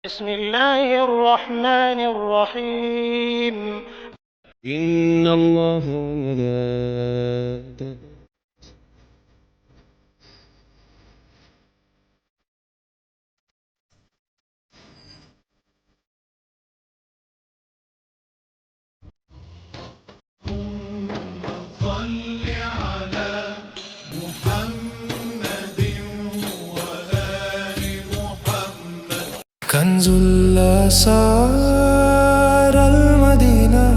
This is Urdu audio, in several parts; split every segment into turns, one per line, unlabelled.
بسم الله الرحمن الرحيم
إن الله وملائكته
صل على محمد وآل محمد. كنز الأسرار المدينة،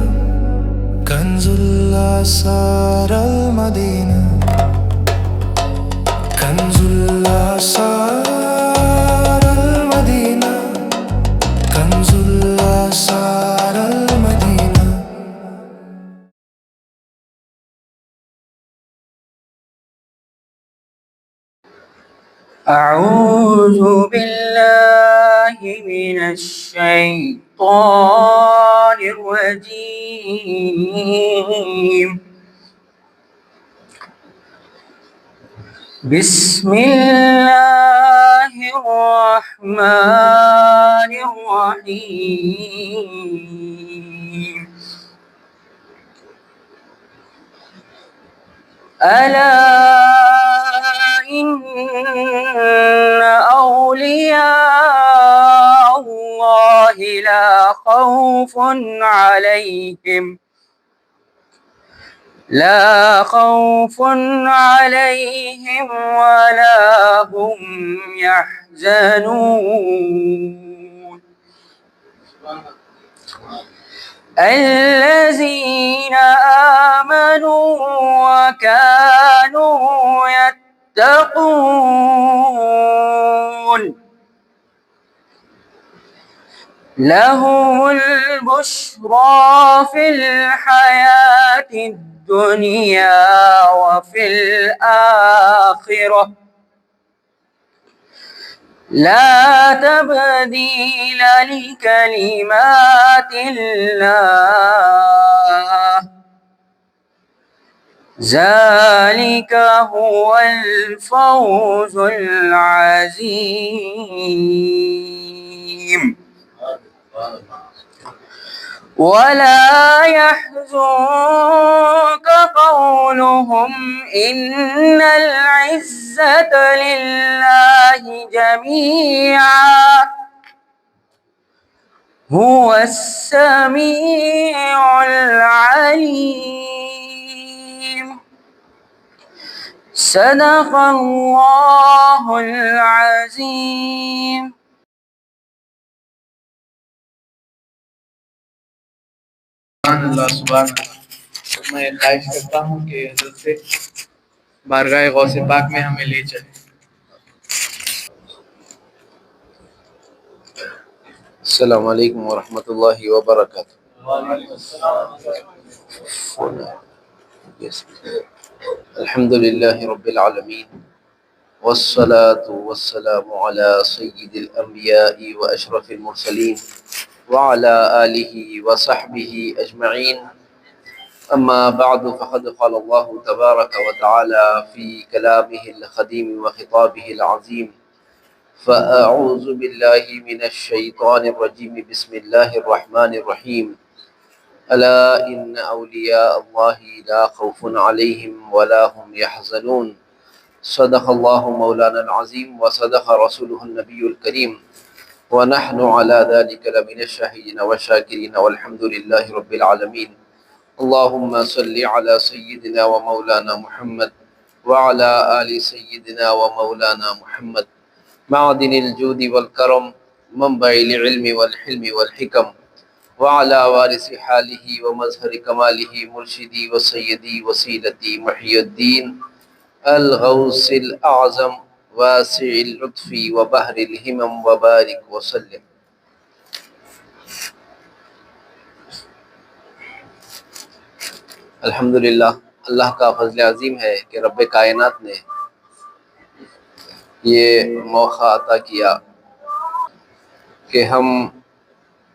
كنز الأسرار المدينة، كنز الأسرار المدينة، كنز الأسرار المدينة.
أعوذ بالله من الشيطان الرجيم. بسم الله الرحمن الرحيم. ألا إن أولياء الله لا خوف عليهم ولا هم يحزنون. الذين آمنوا وكانوا يتقون لهم البشرى في الحياة الدنيا وفي الآخرة لا تبديل لكلمات الله، ذلك هو الفوز العظيم. ولا يحزنك قولهم إن العزة لله جميعا، هو السميع العليم. صدق الله العظيم.
اللہ سبحان اللہ، میں خواہش کرتا ہوں کہ حضرت سے بارگاہ غوث پاک میں ہمیں لے چلیں۔
السلام علیکم ورحمۃ اللہ وبرکاتہ۔ الحمد للہ رب العالمین، والصلاة والسلام على سید الانبیاء واشرف المرسلین وعلى آلہ وصحبہ اجمعین، اما بعد فقد قال اللہ تبارک وتعالی فی کلامہ القدیم وخطابہ العظیم، فأعوذ بالله من الشيطان الرجيم، بسم الله الرحمن الرحيم، ألا إن أولياء الله لا خوف عليهم ولا هم يحزنون، صدق الله مولانا العظيم وصدق رسوله النبي الكريم، ونحن على ذلك لمن الشاهدين والشاكرين والحمد لله رب العالمين۔ اللهم صل على سيدنا ومولانا محمد وعلى آل سيدنا ومولانا محمد، معدن الجود والكرم، منبع العلم والحلم والحكم، وعلى وارث حاله ومظهر كماله، مرشدي وسيدي وسيلتي محي الدين الغوث الأعظم، واسع اللطف وبحر الهمم، وبارك وسلم۔ الحمدللہ، اللہ کا فضل عظیم ہے کہ رب کائنات نے یہ موقع عطا کیا کہ ہم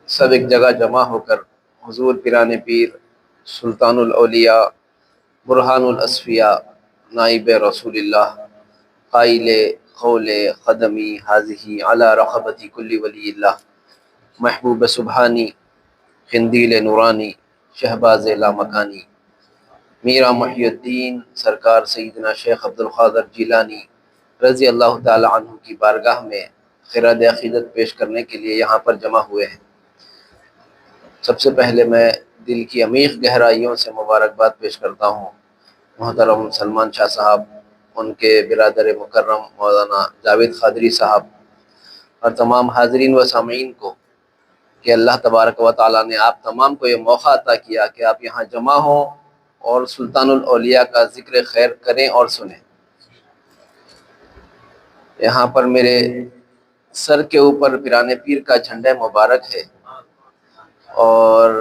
سب ایک جگہ جمع ہو کر حضور پیران پیر سلطان الاولیاء برہان الاصفیاء نائب رسول اللہ قائل قول قدمی حاضی علی رقبتی کل ولی اللہ محبوب سبحانی، قندیل نورانی، شہباز لامکانی، میرا محی الدین سرکار سیدنا شیخ عبد القادر جیلانی رضی اللہ تعالی عنہ کی بارگاہ میں خراج عقیدت پیش کرنے کے لیے یہاں پر جمع ہوئے ہیں۔ سب سے پہلے میں دل کی عمیق گہرائیوں سے مبارکباد پیش کرتا ہوں محترم سلمان شاہ صاحب، ان کے برادر مکرم مولانا جاوید قادری صاحب اور تمام حاضرین و سامعین کو کہ اللہ تبارک و تعالیٰ نے آپ تمام کو یہ موقع عطا کیا کہ آپ یہاں جمع ہوں اور سلطان الاولیاء کا ذکر خیر کریں اور سنیں۔ یہاں پر میرے سر کے اوپر پیران پیر کا جھنڈا مبارک ہے اور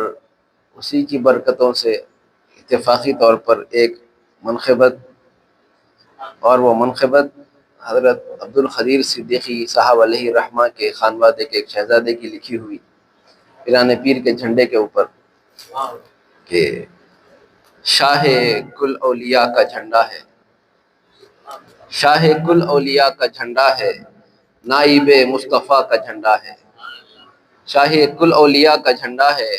اسی کی برکتوں سے اتفاقی طور پر ایک منقبت، اور وہ منقبت حضرت عبد القدیر صدیقی صاحب علیہ رحمہ کے خانوادے کے ایک شہزادے کی لکھی ہوئی پیران پیر کے جھنڈے کے اوپر کہ شاہ کل اولیاء کا جھنڈا ہے، شاہ کل اولیاء کا جھنڈا ہے، نائب مصطفیٰ کا جھنڈا ہے، شاہ کل اولیاء کا جھنڈا ہے،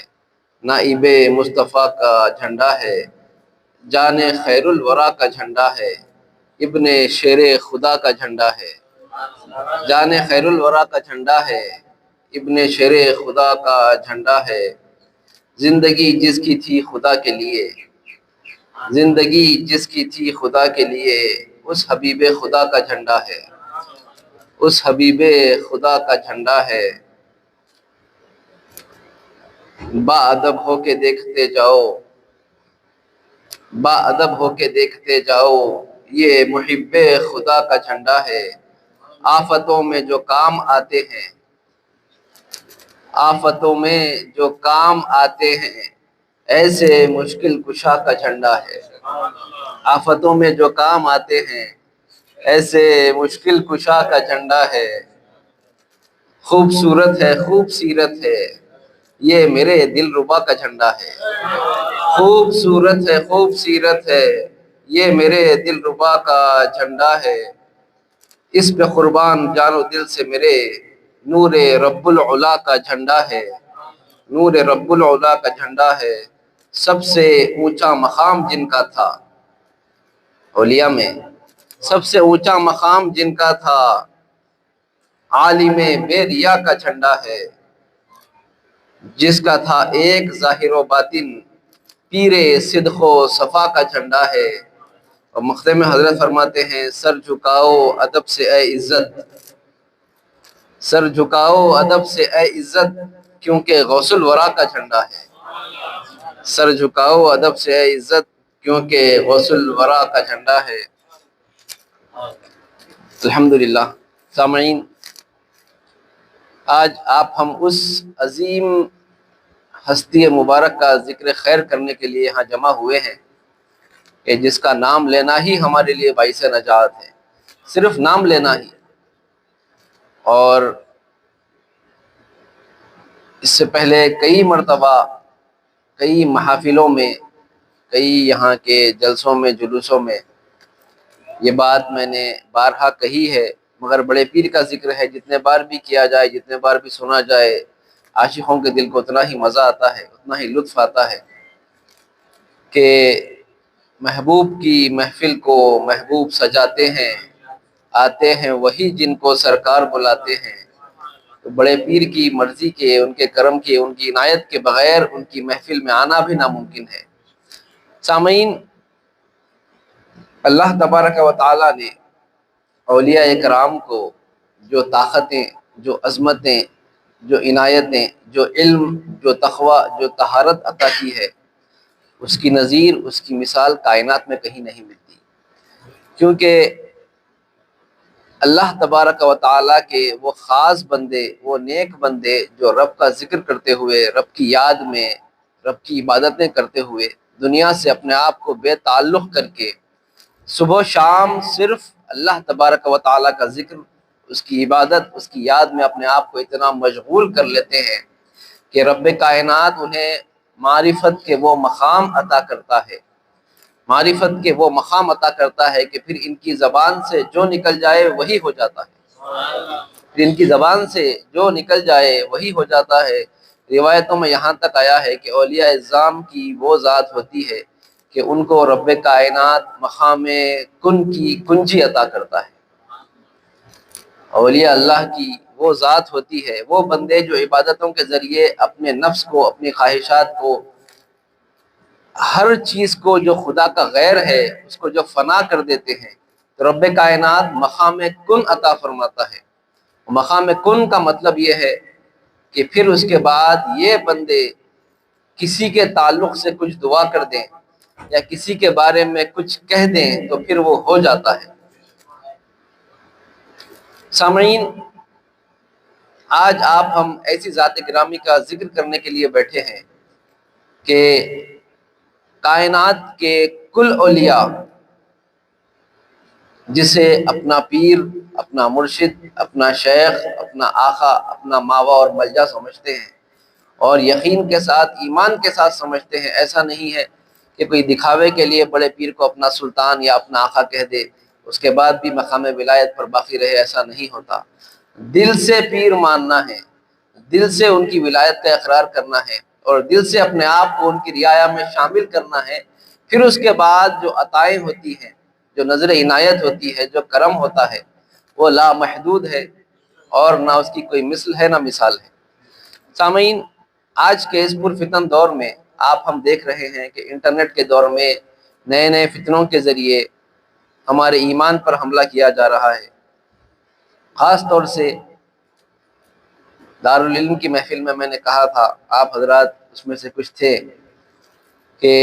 نائب مصطفیٰ کا جھنڈا ہے، جان خیر الورا کا جھنڈا ہے، ابن شیر خدا کا جھنڈا ہے، جان خیر الورا کا جھنڈا ہے، ابن شیر خدا کا جھنڈا ہے، زندگی جس کی تھی خدا کے لیے، زندگی جس کی تھی خدا کے لیے، اس حبیب خدا کا جھنڈا ہے، اس حبیب خدا کا جھنڈا ہے۔ با ادب ہو کے دیکھتے جاؤ، با ادب ہو کے دیکھتے جاؤ، یہ محب خدا کا جھنڈا ہے۔ آفتوں میں جو کام آتے ہیں، آفتوں میں جو کام آتے ہیں، ایسے مشکل کشا کا جھنڈا ہے۔ آفتوں میں جو کام آتے ہیں، ایسے مشکل کشا کا جھنڈا ہے۔ خوبصورت ہے، خوب سیرت ہے، یہ میرے دل ربا کا جھنڈا ہے۔ خوبصورت ہے، خوب سیرت ہے، یہ میرے دل ربا کا جھنڈا ہے۔ اس پہ قربان جان و دل سے میرے نور رب العلا کا جھنڈا ہے، نور رب العلا کا جھنڈا ہے۔ سب سے اونچا مقام جن کا تھا، اولیاء میں سب سے اونچا مقام جن کا تھا، عالم بے ریا کا جھنڈا ہے، جس کا تھا ایک ظاہر و باطن، پیر صدق و صفا کا جھنڈا ہے۔ اور مقطع میں حضرت فرماتے ہیں سر جھکاؤ ادب سے اے عزت، سر جھکاؤ ادب سے اے عزت، کیونکہ غوث الورا کا جھنڈا ہے۔ سر جھکاؤ ادب سے اے عزت، کیونکہ غوث الورا کا جھنڈا ہے۔ الحمدللہ سامعین، آج آپ ہم اس عظیم ہستی مبارک کا ذکر خیر کرنے کے لیے یہاں جمع ہوئے ہیں کہ جس کا نام لینا ہی ہمارے لیے باعث نجات ہے، صرف نام لینا ہی۔ اور اس سے پہلے کئی مرتبہ کئی محافلوں میں، کئی یہاں کے جلسوں میں، جلوسوں میں یہ بات میں نے بارہا کہی ہے، مگر بڑے پیر کا ذکر ہے، جتنے بار بھی کیا جائے، جتنے بار بھی سنا جائے، عاشقوں کے دل کو اتنا ہی مزہ آتا ہے، اتنا ہی لطف آتا ہے کہ محبوب کی محفل کو محبوب سجاتے ہیں، آتے ہیں وہی جن کو سرکار بلاتے ہیں۔ تو بڑے پیر کی مرضی کے، ان کے کرم کے، ان کی عنایت کے بغیر ان کی محفل میں آنا بھی ناممکن ہے۔ سامعین، اللہ تبارک و تعالیٰ نے اولیاء کرام کو جو طاقتیں، جو عظمتیں، جو عنایتیں، جو علم، جو تقوی، جو طہارت عطا کی ہے، اس کی نظیر، اس کی مثال کائنات میں کہیں نہیں ملتی، کیونکہ اللہ تبارک و تعالیٰ کے وہ خاص بندے، وہ نیک بندے جو رب کا ذکر کرتے ہوئے، رب کی یاد میں، رب کی عبادتیں کرتے ہوئے، دنیا سے اپنے آپ کو بے تعلق کر کے صبح و شام صرف اللہ تبارک و تعالیٰ کا ذکر، اس کی عبادت، اس کی یاد میں اپنے آپ کو اتنا مشغول کر لیتے ہیں کہ رب کائنات انہیں معرفت کے وہ مقام عطا کرتا ہے، معرفت کے وہ مقام عطا کرتا ہے کہ پھر ان کی زبان سے جو نکل جائے وہی ہو جاتا ہے۔ پھر ان کی زبان سے جو نکل جائے وہی ہو جاتا ہے۔ روایتوں میں یہاں تک آیا ہے کہ اولیاء اعظام کی وہ ذات ہوتی ہے کہ ان کو رب کائنات مقام کن کی کنجی عطا کرتا ہے۔ اولیاء اللہ کی وہ ذات ہوتی ہے، وہ بندے جو عبادتوں کے ذریعے اپنے نفس کو، اپنی خواہشات کو، ہر چیز کو جو خدا کا غیر ہے اس کو جو فنا کر دیتے ہیں، تو رب کائنات مقام کن عطا فرماتا ہے۔ مقام کن کا مطلب یہ ہے کہ پھر اس کے بعد یہ بندے کسی کے تعلق سے کچھ دعا کر دیں یا کسی کے بارے میں کچھ کہہ دیں تو پھر وہ ہو جاتا ہے۔ سامعین، آج ہم ایسی ذات گرامی کا ذکر کرنے کے لیے بیٹھے ہیں کہ کائنات کے کل اولیاء جسے اپنا پیر، اپنا مرشد، اپنا شیخ، اپنا آقا، اپنا ماوا اور ملجا سمجھتے ہیں، اور یقین کے ساتھ، ایمان کے ساتھ سمجھتے ہیں۔ ایسا نہیں ہے کہ کوئی دکھاوے کے لیے بڑے پیر کو اپنا سلطان یا اپنا آقا کہہ دے، اس کے بعد بھی مقام ولایت پر باقی رہے، ایسا نہیں ہوتا۔ دل سے پیر ماننا ہے، دل سے ان کی ولایت کا اقرار کرنا ہے، اور دل سے اپنے آپ کو ان کی رعایا میں شامل کرنا ہے۔ پھر اس کے بعد جو عطائیں ہوتی ہیں، جو نظر عنایت ہوتی ہے، جو کرم ہوتا ہے، وہ لامحدود ہے اور نہ اس کی کوئی مثل ہے نہ مثال ہے۔ سامعین، آج کے اس پرفتن دور میں ہم دیکھ رہے ہیں کہ انٹرنیٹ کے دور میں نئے نئے فتنوں کے ذریعے ہمارے ایمان پر حملہ کیا جا رہا ہے۔ خاص طور سے دارالعلم کی محفل میں نے کہا تھا، آپ حضرات اس میں سے کچھ تھے، کہ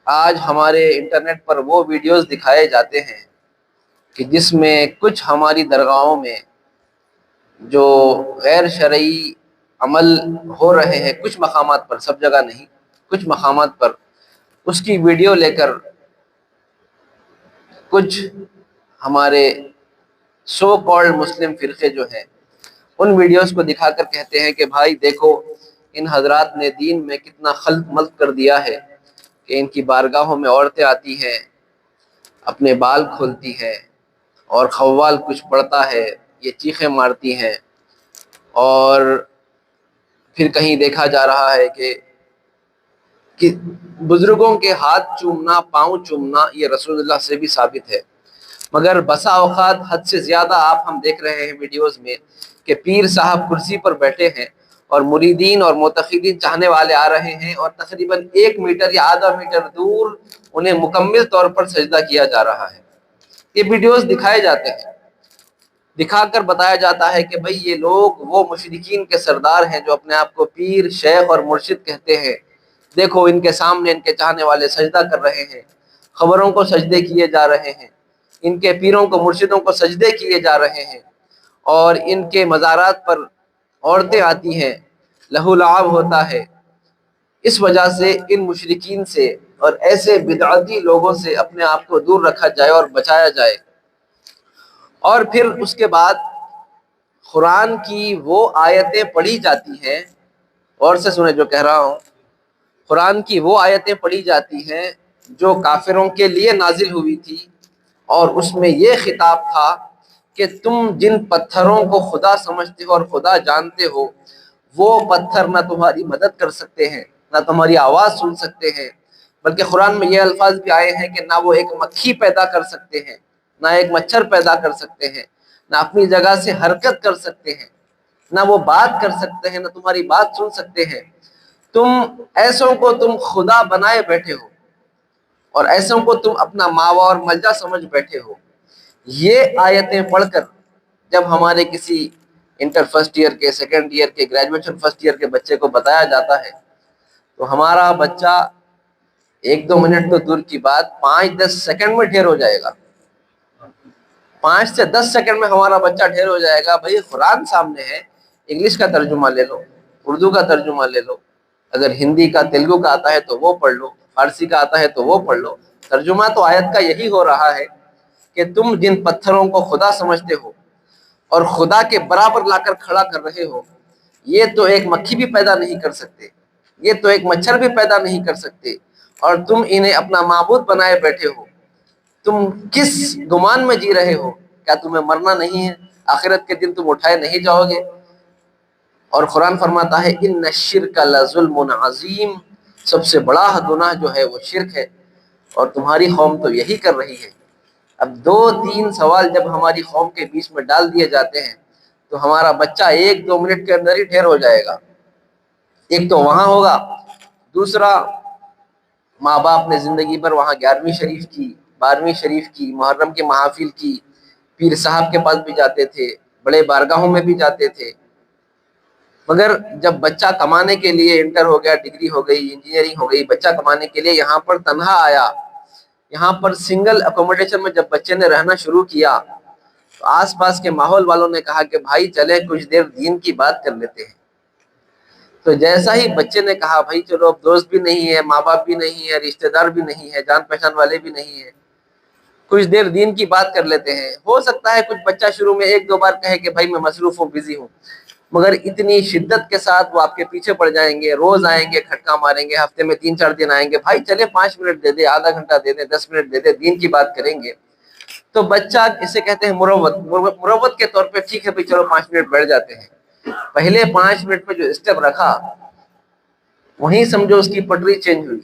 آج ہمارے انٹرنیٹ پر وہ ویڈیوز دکھائے جاتے ہیں کہ جس میں کچھ ہماری درگاہوں میں جو غیر شرعی عمل ہو رہے ہیں، کچھ مقامات پر، سب جگہ نہیں، کچھ مقامات پر اس کی ویڈیو لے کر کچھ ہمارے سو کالڈ مسلم فرقے جو ہیں ان ویڈیوز کو دکھا کر کہتے ہیں کہ بھائی دیکھو، ان حضرات نے دین میں کتنا خلط ملط کر دیا ہے کہ ان کی بارگاہوں میں عورتیں آتی ہیں، اپنے بال کھولتی ہیں اور خوال کچھ پڑتا ہے، یہ چیخیں مارتی ہیں، اور پھر کہیں دیکھا جا رہا ہے کہ بزرگوں کے ہاتھ چومنا، پاؤں چومنا یہ رسول اللہ سے بھی ثابت ہے۔ مگر بسا اوقات حد سے زیادہ ہم دیکھ رہے ہیں ویڈیوز میں کہ پیر صاحب کرسی پر بیٹھے ہیں اور مریدین اور معتقدین چاہنے والے آ رہے ہیں، اور تقریباً 1 میٹر یا آدھا میٹر دور انہیں مکمل طور پر سجدہ کیا جا رہا ہے۔ یہ ویڈیوز دکھائے جاتے ہیں، دکھا کر بتایا جاتا ہے کہ بھئی یہ لوگ وہ مشرکین کے سردار ہیں جو اپنے آپ کو پیر، شیخ اور مرشد کہتے ہیں۔ دیکھو ان کے سامنے ان کے چاہنے والے سجدہ کر رہے ہیں، خبروں کو سجدے کیے جا رہے ہیں، ان کے پیروں کو، مرشدوں کو سجدے کیے جا رہے ہیں، اور ان کے مزارات پر عورتیں آتی ہیں، لہو لعاب ہوتا ہے۔ اس وجہ سے ان مشرکین سے اور ایسے بدعتی لوگوں سے اپنے آپ کو دور رکھا جائے اور بچایا جائے۔ اور پھر اس کے بعد قرآن کی وہ آیتیں پڑھی جاتی ہیں، اور سے سنیں جو کہہ رہا ہوں، قرآن کی وہ آیتیں پڑھی جاتی ہیں جو کافروں کے لیے نازل ہوئی تھی، اور اس میں یہ خطاب تھا کہ تم جن پتھروں کو خدا سمجھتے ہو اور خدا جانتے ہو، وہ پتھر نہ تمہاری مدد کر سکتے ہیں، نہ تمہاری آواز سن سکتے ہیں، بلکہ قرآن میں یہ الفاظ بھی آئے ہیں کہ نہ وہ ایک مکھی پیدا کر سکتے ہیں، نہ ایک مچھر پیدا کر سکتے ہیں، نہ اپنی جگہ سے حرکت کر سکتے ہیں، نہ وہ بات کر سکتے ہیں، نہ تمہاری بات سن سکتے ہیں۔ تم ایسوں کو تم خدا بنائے بیٹھے ہو، اور ایسوں کو تم اپنا ماوا اور ملجا سمجھ بیٹھے ہو۔ یہ آیتیں پڑھ کر جب ہمارے کسی انٹر فرسٹ ایئر کے، سیکنڈ ایئر کے، گریجویشن فرسٹ ایئر کے بچے کو بتایا جاتا ہے تو ہمارا بچہ 1-2 منٹ تو دور کی بات 5-10 سیکنڈ میں ڈھیر ہو جائے گا۔ 5 سے 10 سیکنڈ میں ہمارا بچہ ڈھیر ہو جائے گا۔ بھئی قرآن سامنے ہے، انگلش کا ترجمہ لے لو، اردو کا ترجمہ لے لو، اگر ہندی کا، تیلگو کا آتا ہے تو وہ پڑھ لو، فارسی کا آتا ہے تو وہ پڑھ لو۔ ترجمہ تو آیت کا یہی ہو رہا ہے کہ تم جن پتھروں کو خدا سمجھتے ہو اور خدا کے برابر لا کر کھڑا کر رہے ہو، یہ تو ایک مکھی بھی پیدا نہیں کر سکتے، یہ تو ایک مچھر بھی پیدا نہیں کر سکتے، اور تم انہیں اپنا معبود بنائے بیٹھے ہو۔ تم کس گمان میں جی رہے ہو؟ کیا تمہیں مرنا نہیں ہے؟ آخرت کے دن تم اٹھائے نہیں جاؤ گے۔ اور قرآن فرماتا ہے ان الشرک لظلم عظیم، سب سے بڑا گناہ جو ہے وہ شرک ہے، اور تمہاری قوم تو یہی کر رہی ہے۔ اب 2-3 سوال جب ہماری قوم کے بیچ میں ڈال دیے جاتے ہیں تو ہمارا بچہ 1-2 منٹ کے اندر ہی ڈھیر ہو جائے گا۔ ایک تو وہاں ہوگا، دوسرا ماں باپ نے زندگی پر وہاں 11ویں شریف کی، 12ویں شریف کی، محرم کے محافل کی، پیر صاحب کے پاس بھی جاتے تھے، بڑے بارگاہوں میں بھی جاتے تھے، مگر جب بچہ کمانے کے لیے انٹر ہو گیا، ڈگری ہو گئی، انجینئرنگ ہو گئی، بچہ کمانے کے لیے یہاں پر تنہا آیا، یہاں پر سنگل اکوموڈیشن میں جب بچے نے رہنا شروع کیا تو آس پاس کے ماحول والوں نے کہا کہ بھائی چلے کچھ دیر دین کی بات کر لیتے ہیں۔ تو جیسا ہی بچے نے کہا بھائی چلو، اب دوست بھی نہیں ہے، ماں باپ بھی نہیں ہے، رشتہ دار بھی نہیں ہے، جان پہچان والے بھی نہیں ہے، کچھ دیر دین کی بات کر لیتے ہیں۔ ہو سکتا ہے کچھ بچہ شروع میں 1-2 بار کہے کہ بھائی میں مصروف ہوں، بزی ہوں، مگر اتنی شدت کے ساتھ وہ آپ کے پیچھے پڑ جائیں گے، روز آئیں گے، کھٹکا ماریں گے، ہفتے میں 3-4 دن آئیں گے، بھائی چلے 5 منٹ دے دے، آدھا گھنٹہ دے دے، 10 منٹ دے دے، دین کی بات کریں گے، تو بچہ اسے کہتے ہیں مروت کے طور پہ ٹھیک ہے بھائی چلو 5 منٹ بیٹھ جاتے ہیں۔ پہلے 5 منٹ میں جو اسٹیپ رکھا وہیں سمجھو اس کی پٹری چینج ہوئی۔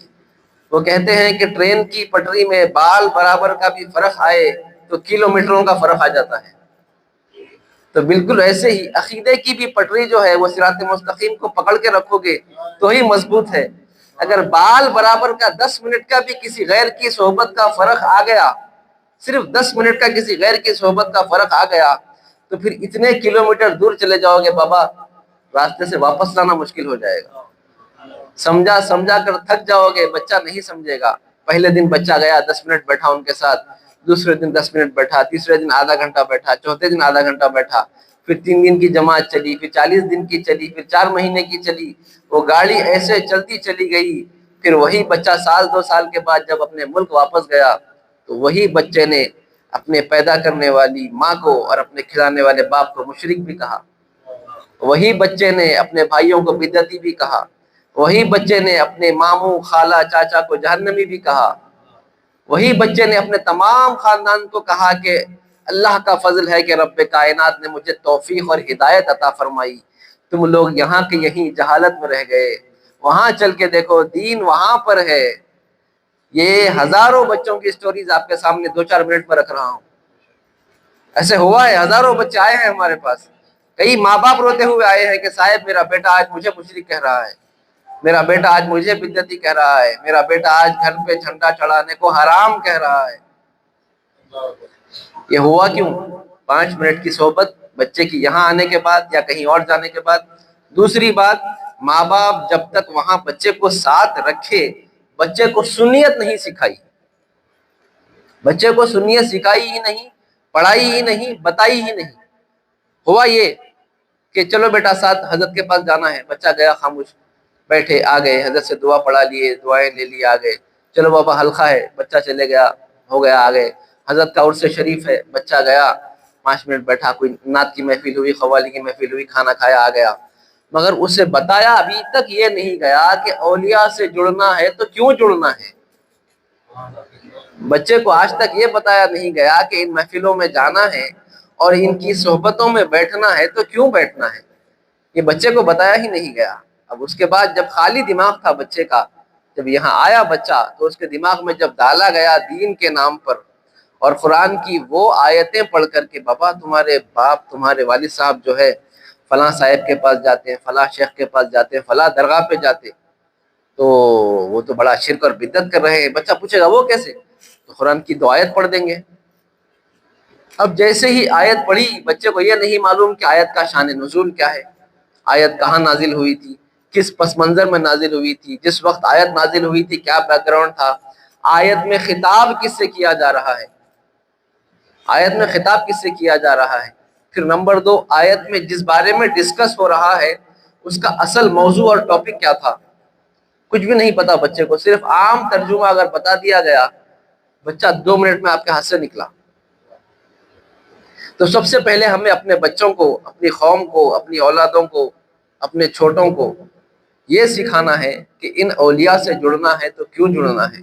وہ کہتے ہیں کہ ٹرین کی پٹری میں بال برابر کا بھی فرق آئے تو کلومیٹروں کا فرق آ جاتا ہے۔ تو بالکل ایسے ہی عقیدے کی بھی پٹری جو ہے وہ صراط مستقیم کو پکڑ کے رکھو گے تو ہی مضبوط ہے۔ اگر بال برابر کا 10 منٹ کا بھی کسی غیر کی صحبت کا فرق آ گیا، صرف 10 منٹ کا کسی غیر کی صحبت کا فرق آ گیا تو پھر اتنے کلومیٹر دور چلے جاؤ گے بابا، راستے سے واپس لانا مشکل ہو جائے گا۔ سمجھا کر تھک جاؤ گے، بچہ نہیں سمجھے گا۔ پہلے دن بچہ گیا 10 منٹ بیٹھا ان کے ساتھ، دوسرے دن 10 منٹ بیٹھا، تیسرے دن آدھا گھنٹہ بیٹھا، چوتھے دن آدھا گھنٹہ بیٹھا، پھر 3 دن کی جماعت چلی، پھر 40 دن کی چلی، پھر 4 مہینے کی چلی، وہ گاڑی ایسے چلتی چلی گئی۔ پھر وہی بچہ 1-2 سال کے بعد جب اپنے ملک واپس گیا تو وہی بچے نے اپنے پیدا کرنے والی ماں کو اور اپنے کھلانے والے باپ کو مشرک بھی کہا، وہی بچے نے اپنے بھائیوں کو بدعتی بھی کہا، وہی بچے نے اپنے ماموں، خالہ، چاچا کو جہنمی بھی کہا، وہی بچے نے اپنے تمام خاندان کو کہا کہ اللہ کا فضل ہے کہ رب کائنات نے مجھے توفیق اور ہدایت عطا فرمائی، تم لوگ یہاں کے یہیں جہالت میں رہ گئے، وہاں چل کے دیکھو دین وہاں پر ہے۔ یہ ہزاروں بچوں کی سٹوریز آپ کے سامنے 2-4 منٹ میں رکھ رہا ہوں۔ ایسے ہوا ہے، ہزاروں بچے آئے ہیں ہمارے پاس، کئی ماں باپ روتے ہوئے آئے ہیں کہ صاحب میرا بیٹا آج مجھے مشرک کہہ رہا ہے، میرا بیٹا آج مجھے بدعتی کہہ رہا ہے، میرا بیٹا آج گھر پہ جھنڈا چڑھانے کو حرام کہہ رہا ہے۔ یہ ہوا کیوں؟ 5 منٹ کی صحبت بچے کی یہاں آنے کے بعد یا کہیں اور جانے کے بعد۔ دوسری بات، ماں باپ جب تک وہاں بچے کو ساتھ رکھے، بچے کو سنیت نہیں سکھائی، بچے کو سنیت سکھائی ہی نہیں، پڑھائی ہی نہیں، بتائی ہی نہیں، ہوا یہ کہ چلو بیٹا ساتھ حضرت کے پاس جانا ہے، بچہ گیا خاموش، بیٹھے آ گئے، حضرت سے دعا پڑھا لیے، دعائیں لے لی، آ گئے، چلو بابا حلقہ ہے، بچہ چلے گیا، ہو گیا، آ گئے، حضرت کا عرس شریف ہے، بچہ گیا 5 منٹ بیٹھا، کوئی نعت کی محفل ہوئی، قوالی کی محفل ہوئی، کھانا کھایا، آ گیا، مگر اسے بتایا ابھی تک یہ نہیں گیا کہ اولیاء سے جڑنا ہے تو کیوں جڑنا ہے۔ بچے کو آج تک یہ بتایا نہیں گیا کہ ان محفلوں میں جانا ہے اور ان کی صحبتوں میں بیٹھنا ہے تو کیوں بیٹھنا ہے، یہ بچے کو بتایا ہی نہیں گیا۔ اب اس کے بعد جب خالی دماغ تھا بچے کا، جب یہاں آیا بچہ تو اس کے دماغ میں جب ڈالا گیا دین کے نام پر اور قرآن کی وہ آیتیں پڑھ کر کے بابا تمہارے باپ، تمہارے والد صاحب جو ہے فلاں صاحب کے پاس جاتے ہیں، فلاں شیخ کے پاس جاتے ہیں، فلاں درگاہ پہ جاتے، تو وہ تو بڑا شرک اور بدعت کر رہے ہیں، بچہ پوچھے گا وہ کیسے، تو قرآن کی 2 آیت پڑھ دیں گے۔ اب جیسے ہی آیت پڑھی، بچے کو یہ نہیں معلوم کہ آیت کا شان نزول کیا ہے، آیت کہاں نازل ہوئی تھی، کس پس منظر میں نازل ہوئی تھی، جس وقت آیت نازل ہوئی تھی کیا بیک گراؤنڈ تھا، آیت میں خطاب کس سے کیا جا رہا ہے، آیت میں خطاب کس سے کیا جا رہا ہے۔ پھر نمبر 2، آیت میں جس بارے میں ڈسکس ہو رہا ہے اس کا اصل موضوع اور ٹاپک کیا تھا، کچھ بھی نہیں پتا بچے کو، صرف عام ترجمہ اگر بتا دیا گیا، بچہ 2 منٹ میں آپ کے ہاتھ سے نکلا۔ تو سب سے پہلے ہمیں اپنے بچوں کو، اپنی قوم کو، اپنی اولادوں کو، اپنے چھوٹوں کو یہ سکھانا ہے کہ ان اولیاء سے جڑنا ہے تو کیوں جڑنا ہے،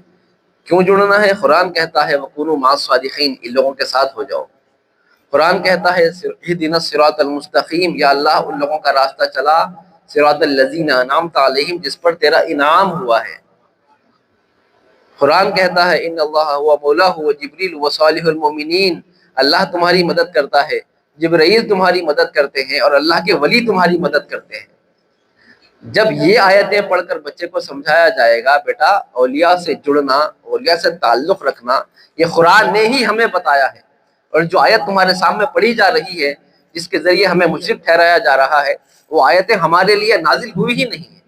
کیوں جڑنا ہے۔ قرآن کہتا ہے وَكُونُوا مَعَ الصَّادِقِينَ، ان لوگوں کے ساتھ ہو جاؤ۔ قرآن کہتا ہے اہدنا الصراط المستقیم، یا اللہ ان لوگوں کا راستہ چلا، صراط الذین انعمت علیہم، جس پر تیرا انعام ہوا ہے۔ قرآن کہتا ہے ان اللہ هو مولاه وجبریل وصالح المؤمنین، اللہ تمہاری مدد کرتا ہے، جبرائیل تمہاری مدد کرتے ہیں، اور اللہ کے ولی تمہاری مدد کرتے ہیں۔ جب یہ آیتیں پڑھ کر بچے کو سمجھایا جائے گا بیٹا اولیاء سے جڑنا، اولیاء سے تعلق رکھنا یہ قرآن نے ہی ہمیں بتایا ہے، اور جو آیت تمہارے سامنے پڑھی جا رہی ہے جس کے ذریعے ہمیں مشرک ٹھہرایا جا رہا ہے، وہ آیتیں ہمارے لیے نازل ہوئی ہی نہیں ہیں،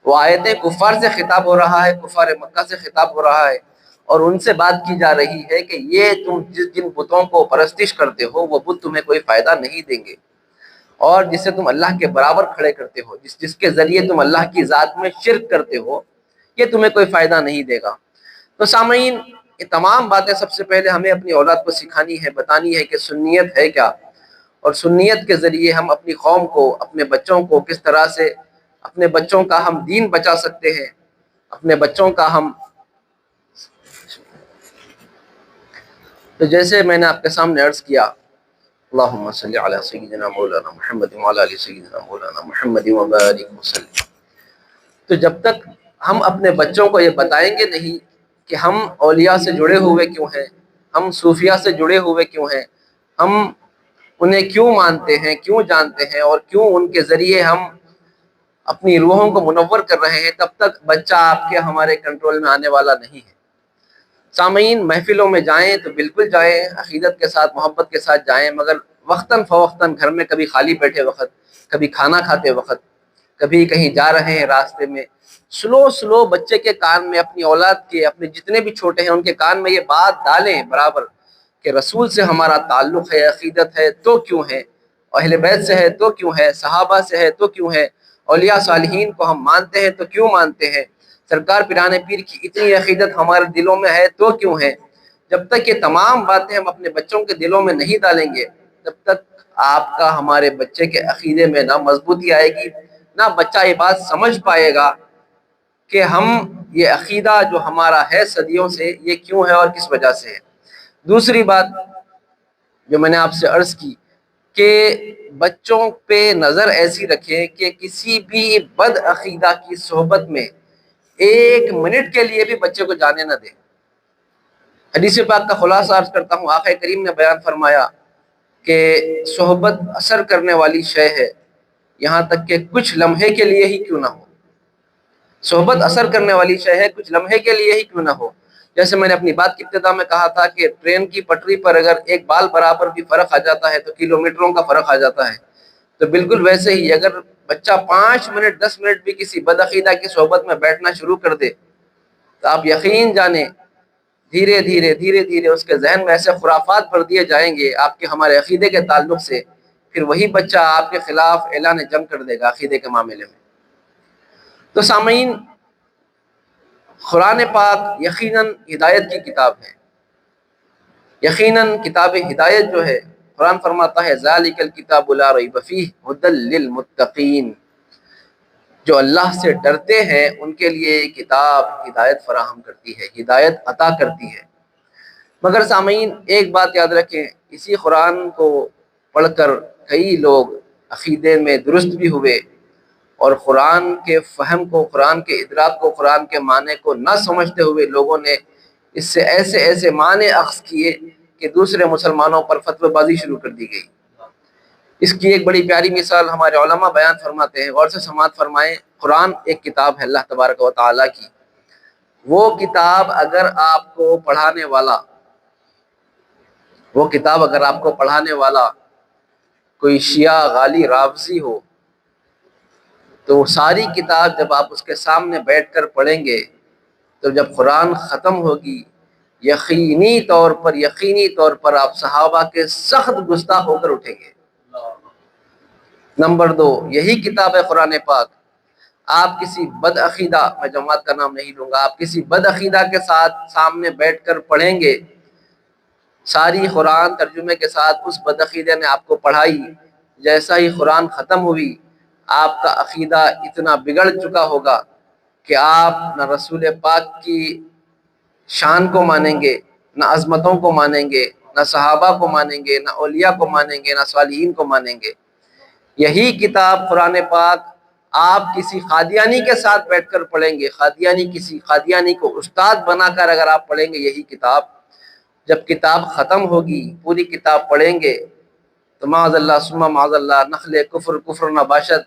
وہ آیتیں کفار سے خطاب ہو رہا ہے، کفار مکہ سے خطاب ہو رہا ہے، اور ان سے بات کی جا رہی ہے کہ یہ تم جن بتوں کو پرستش کرتے ہو وہ بت تمہیں کوئی فائدہ نہیں دیں گے، اور جسے تم اللہ کے برابر کھڑے کرتے ہو، جس کے ذریعے تم اللہ کی ذات میں شرک کرتے ہو، یہ تمہیں کوئی فائدہ نہیں دے گا۔ تو سامعین، یہ تمام باتیں سب سے پہلے ہمیں اپنی اولاد کو سکھانی ہے، بتانی ہے کہ سنیت ہے کیا، اور سنیت کے ذریعے ہم اپنی قوم کو، اپنے بچوں کو کس طرح سے اپنے بچوں کا ہم دین بچا سکتے ہیں، اپنے بچوں کا ہم، تو جیسے میں نے آپ کے سامنے عرض کیا، اللہم صلی علی سیدنا مولانا محمد وعلی آل سیدنا مولانا محمد وبارک وسلم۔ تو جب تک ہم اپنے بچوں کو یہ بتائیں گے نہیں کہ ہم اولیاء سے جڑے ہوئے کیوں ہیں، ہم صوفیاء سے جڑے ہوئے کیوں ہیں، ہم انہیں کیوں مانتے ہیں، کیوں جانتے ہیں، اور کیوں ان کے ذریعے ہم اپنی روحوں کو منور کر رہے ہیں، تب تک بچہ آپ کے ہمارے کنٹرول میں آنے والا نہیں ہے۔ سامعین، محفلوں میں جائیں تو بالکل جائیں، عقیدت کے ساتھ، محبت کے ساتھ جائیں، مگر وقتاً فوقتاً گھر میں کبھی خالی بیٹھے وقت، کبھی کھانا کھاتے وقت، کبھی کہیں جا رہے ہیں راستے میں، سلو بچے کے کان میں، اپنی اولاد کے، اپنے جتنے بھی چھوٹے ہیں ان کے کان میں یہ بات ڈالیں برابر کہ رسول سے ہمارا تعلق ہے، عقیدت ہے تو کیوں ہے، اہل بیت سے ہے تو کیوں ہے، صحابہ سے ہے تو کیوں ہے، اولیاء صالحین کو ہم مانتے ہیں تو کیوں مانتے ہیں، سرکار پیران پیر کی اتنی عقیدت ہمارے دلوں میں ہے تو کیوں ہے۔ جب تک یہ تمام باتیں ہم اپنے بچوں کے دلوں میں نہیں ڈالیں گے، تب تک آپ کا ہمارے بچے کے عقیدے میں نہ مضبوطی آئے گی، نہ بچہ یہ بات سمجھ پائے گا کہ ہم یہ عقیدہ جو ہمارا ہے صدیوں سے، یہ کیوں ہے اور کس وجہ سے ہے۔ دوسری بات جو میں نے آپ سے عرض کی کہ بچوں پہ نظر ایسی رکھیں کہ کسی بھی بد عقیدہ کی صحبت میں 1 منٹ کے لیے بھی بچے کو جانے نہ دیں۔ حدیث پاک کا خلاصہ عرض کرتا ہوں، آقا کریم نے بیان فرمایا کہ صحبت اثر کرنے والی شے ہے، یہاں تک کہ کچھ لمحے کے لیے ہی کیوں نہ ہو۔ صحبت اثر کرنے والی شے ہے، کچھ لمحے کے لیے ہی کیوں نہ ہو۔ جیسے میں نے اپنی بات کی ابتدا میں کہا تھا کہ ٹرین کی پٹری پر اگر ایک بال برابر بھی فرق آ جاتا ہے تو کلومیٹروں کا فرق آ جاتا ہے، تو بالکل ویسے ہی اگر بچہ 5 منٹ 10 منٹ بھی کسی بدعقیدہ کی صحبت میں بیٹھنا شروع کر دے تو آپ یقین جانیں دھیرے دھیرے اس کے ذہن میں ایسے خرافات بھر دیے جائیں گے آپ کے ہمارے عقیدے کے تعلق سے، پھر وہی بچہ آپ کے خلاف اعلان جنگ کر دے گا عقیدے کے معاملے میں۔ تو سامعین، قرآن پاک یقیناً ہدایت کی کتاب ہے، یقیناً کتاب ہدایت جو ہے، قرآن فرماتا ہے ذالک الکتاب لا ریب فیہ ھدی للمتقین، جو اللہ سے ڈرتے ہیں ان کے لیے یہ کتاب ہدایت فراہم کرتی ہے، ہدایت عطا کرتی ہے۔ مگر سامعین، ایک بات یاد رکھیں، اسی قرآن کو پڑھ کر کئی لوگ عقیدے میں درست بھی ہوئے، اور قرآن کے فہم کو، قرآن کے ادراک کو، قرآن کے معنی کو نہ سمجھتے ہوئے لوگوں نے اس سے ایسے معنی اخذ کیے کہ دوسرے مسلمانوں پر فتوی بازی شروع کر دی گئی۔ اس کی ایک بڑی پیاری مثال ہمارے علماء بیان فرماتے ہیں، غور سے سماعت فرمائیں۔ قرآن ایک کتاب ہے اللہ تبارک و تعالیٰ کی، وہ کتاب اگر آپ کو پڑھانے والا کوئی شیعہ غالی رافضی ہو تو وہ ساری کتاب جب آپ اس کے سامنے بیٹھ کر پڑھیں گے تو جب قرآن ختم ہوگی یقینی طور پر آپ صحابہ کے سخت گستاخ ہو کر اٹھیں گے۔ نمبر 2، یہی کتاب ہے قرآن پاک، آپ کسی بد عقیدہ، میں جماعت کا نام نہیں لوں گا، آپ کسی بد عقیدہ کے ساتھ سامنے بیٹھ کر پڑھیں گے، ساری قرآن ترجمے کے ساتھ اس بد عقیدے نے آپ کو پڑھائی، جیسا ہی قرآن ختم ہوئی آپ کا عقیدہ اتنا بگڑ چکا ہوگا کہ آپ نہ رسول پاک کی شان کو مانیں گے، نہ عظمتوں کو مانیں گے، نہ نہ صحابہ کو مانیں گے، نہ اولیاء کو مانیں گے، نہ صالحین کو مانیں گے۔ یہی کتاب قرآن پاک آپ کسی قادیانی کے ساتھ بیٹھ کر پڑھیں گے، کسی قادیانی کو استاد بنا کر اگر آپ پڑھیں گے یہی کتاب، جب کتاب ختم ہوگی پوری کتاب پڑھیں گے تو معاذ اللہ ثم معاذ اللہ نخل کفر نہ باشد،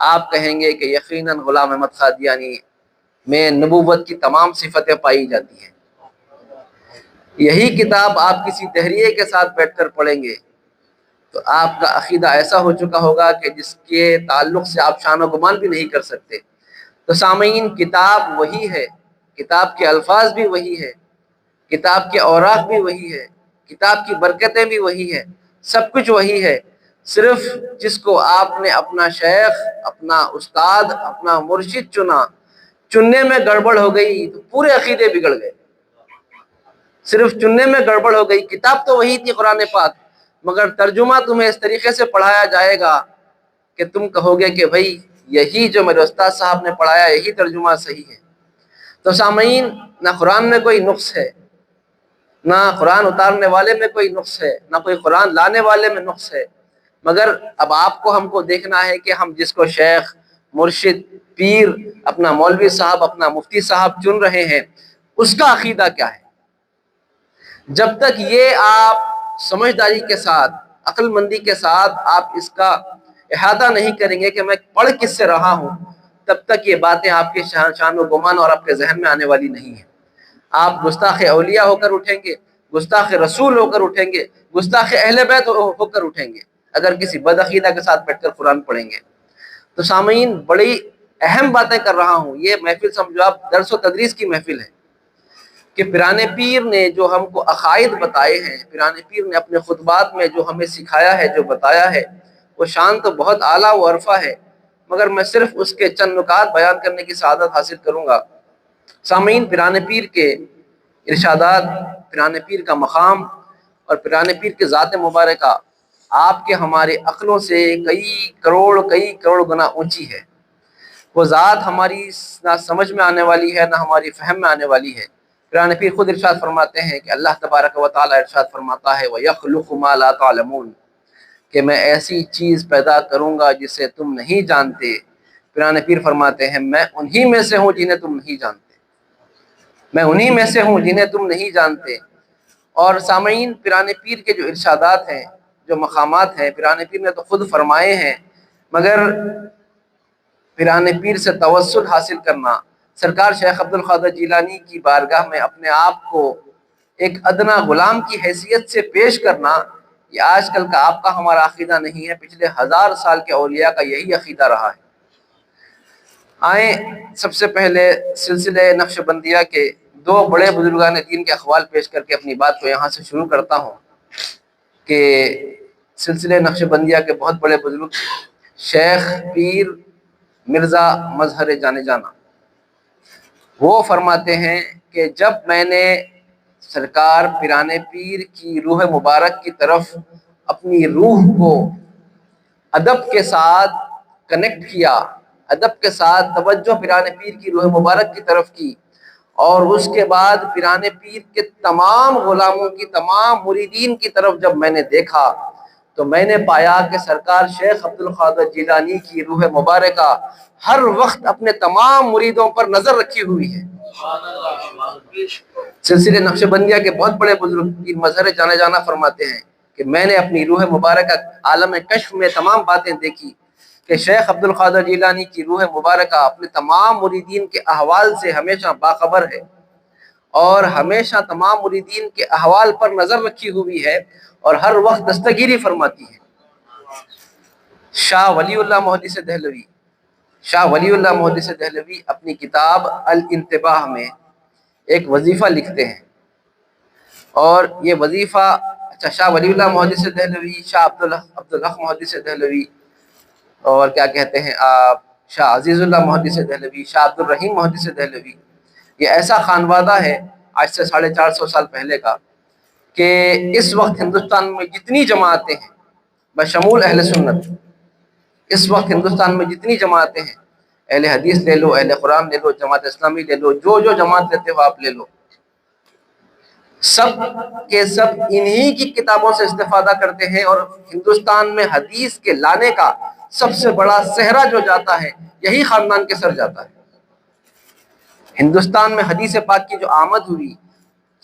آپ کہیں گے کہ یقیناً غلام احمد قادیانی میں نبوت کی تمام صفتیں پائی جاتی ہیں۔ یہی کتاب آپ کسی دہریے کے ساتھ بیٹھ کر پڑھیں گے تو آپ کا عقیدہ ایسا ہو چکا ہوگا کہ جس کے تعلق سے آپ شان و گمان بھی نہیں کر سکتے۔ تو سامعین، کتاب وہی ہے، کتاب کے الفاظ بھی وہی ہے، کتاب کے اوراق بھی وہی ہے، کتاب کی برکتیں بھی وہی ہے، سب کچھ وہی ہے، صرف جس کو آپ نے اپنا شیخ، اپنا استاد، اپنا مرشد چننے میں گڑبڑ ہو گئی تو پورے عقیدے بگڑ گئے۔ صرف چننے میں گڑبڑ ہو گئی، کتاب تو وہی تھی قرآن پاک، مگر ترجمہ تمہیں اس طریقے سے پڑھایا جائے گا کہ تم کہو گے کہ بھائی یہی جو میرے استاد صاحب نے پڑھایا یہی ترجمہ صحیح ہے۔ تو سامعین، نہ قرآن میں کوئی نقص ہے، نہ قرآن اتارنے والے میں کوئی نقص ہے، نہ کوئی قرآن لانے والے میں نقص ہے، مگر اب آپ کو ہم کو دیکھنا ہے کہ ہم جس کو شیخ، مرشد، پیر، اپنا مولوی صاحب، اپنا مفتی صاحب چن رہے ہیں اس کا عقیدہ کیا ہے۔ جب تک یہ آپ سمجھداری کے ساتھ، عقل مندی کے ساتھ آپ اس کا احاطہ نہیں کریں گے کہ میں پڑھ کس سے رہا ہوں، تب تک یہ باتیں آپ کے شان و گمان اور آپ کے ذہن میں آنے والی نہیں ہیں۔ آپ گستاخ اولیاء ہو کر اٹھیں گے، گستاخ رسول ہو کر اٹھیں گے، گستاخ اہل بیت ہو کر اٹھیں گے اگر کسی بد عقیدہ کے ساتھ بیٹھ کر قرآن پڑھیں گے۔ تو سامعین، بڑی اہم باتیں کر رہا ہوں، یہ محفل سمجھو آپ درس و تدریس کی محفل ہے کہ پیران پیر نے جو ہم کو عقائد بتائے ہیں، پیران پیر نے اپنے خطبات میں جو ہمیں سکھایا ہے، جو بتایا ہے، وہ شان تو بہت اعلیٰ و عرفہ ہے، مگر میں صرف اس کے چند نکات بیان کرنے کی سعادت حاصل کروں گا۔ سامعین، پیران پیر کے ارشادات، پیران پیر کا مقام اور پیران پیر کے ذات مبارکہ آپ کے ہمارے عقلوں سے کئی کروڑ گنا اونچی ہے۔ وہ ذات ہماری نہ سمجھ میں آنے والی ہے، نہ ہماری فہم میں آنے والی ہے۔ پیران پیر خود ارشاد فرماتے ہیں کہ اللہ تبارک و تعالی ارشاد فرماتا ہے وَيَخْلُقُ مَا لَا تَعْلَمُونَ، کہ میں ایسی چیز پیدا کروں گا جسے تم نہیں جانتے۔ پیران پیر فرماتے ہیں میں انہی میں سے ہوں جنہیں تم نہیں جانتے، میں انہی میں سے ہوں جنہیں تم نہیں جانتے۔ اور سامعین، پیران پیر کے جو ارشادات ہیں، جو مقامات ہیں، پیران پیر نے تو خود فرمائے ہیں، مگر پیران پیر سے توسل حاصل کرنا، سرکار شیخ عبد القادر جیلانی کی بارگاہ میں اپنے آپ کو ایک ادنا غلام کی حیثیت سے پیش کرنا، یہ آج کل کا آپ کا ہمارا عقیدہ نہیں ہے، پچھلے 1000 سال کے اولیاء کا یہی عقیدہ رہا ہے۔ آئیں سب سے پہلے سلسلہ نقش بندیہ کے 2 بڑے بزرگان دین کے اقوال پیش کر کے اپنی بات کو یہاں سے شروع کرتا ہوں کہ سلسلہ نقش بندیہ کے بہت بڑے بزرگ شیخ پیر مرزا مظہر جانے جانا، وہ فرماتے ہیں کہ جب میں نے سرکار پیران پیر کی روح مبارک کی طرف اپنی روح کو ادب کے ساتھ کنیکٹ کیا، ادب کے ساتھ توجہ پیران پیر کی روح مبارک کی طرف کی، اور اس کے بعد پیران پیر کے تمام غلاموں کی، تمام مریدین کی طرف جب میں نے دیکھا تو میں نے پایا کہ سرکار شیخ عبد القادر جیلانی کی روح مبارکہ ہر وقت اپنے تمام مریدوں پر نظر رکھی ہوئی ہے۔ سلسلے نقش بندیہ کے بہت بڑے بزرگ پیر مظہر جانے جانا فرماتے ہیں کہ میں نے اپنی روح مبارکہ عالم کشف میں تمام باتیں دیکھی کہ شیخ عبد القادر جیلانی کی روح مبارکہ اپنے تمام مریدین کے احوال سے ہمیشہ باخبر ہے، اور ہمیشہ تمام مریدین کے احوال پر نظر رکھی ہوئی ہے اور ہر وقت دستگیری فرماتی ہے۔ شاہ ولی اللہ محدث دہلوی اپنی کتاب الانتباہ میں ایک وظیفہ لکھتے ہیں، اور یہ وظیفہ شاہ ولی اللہ محدث دہلوی، شاہ عبدالحق محدث دہلوی، اور کیا کہتے ہیں آپ شاہ عزیز اللہ محدث دہلوی، شاہ عبد الرحیم محدث دہلوی، یہ ایسا خانوادہ ہے آج سے 450 سال پہلے کا کہ اس وقت ہندوستان میں جتنی جماعتیں ہیں بشمول اہل سنت، اس وقت ہندوستان میں جتنی جماعتیں ہیں، اہل حدیث لے لو، اہل قرآن لے لو، جماعت اسلامی لے لو، جو جماعت لیتے ہو آپ لے لو، سب کے سب انہی کی کتابوں سے استفادہ کرتے ہیں، اور ہندوستان میں حدیث کے لانے کا سب سے بڑا صحرا جو جاتا ہے یہی خاندان کے سر جاتا ہے۔ ہندوستان میں حدیث پاک کی جو آمد ہوئی،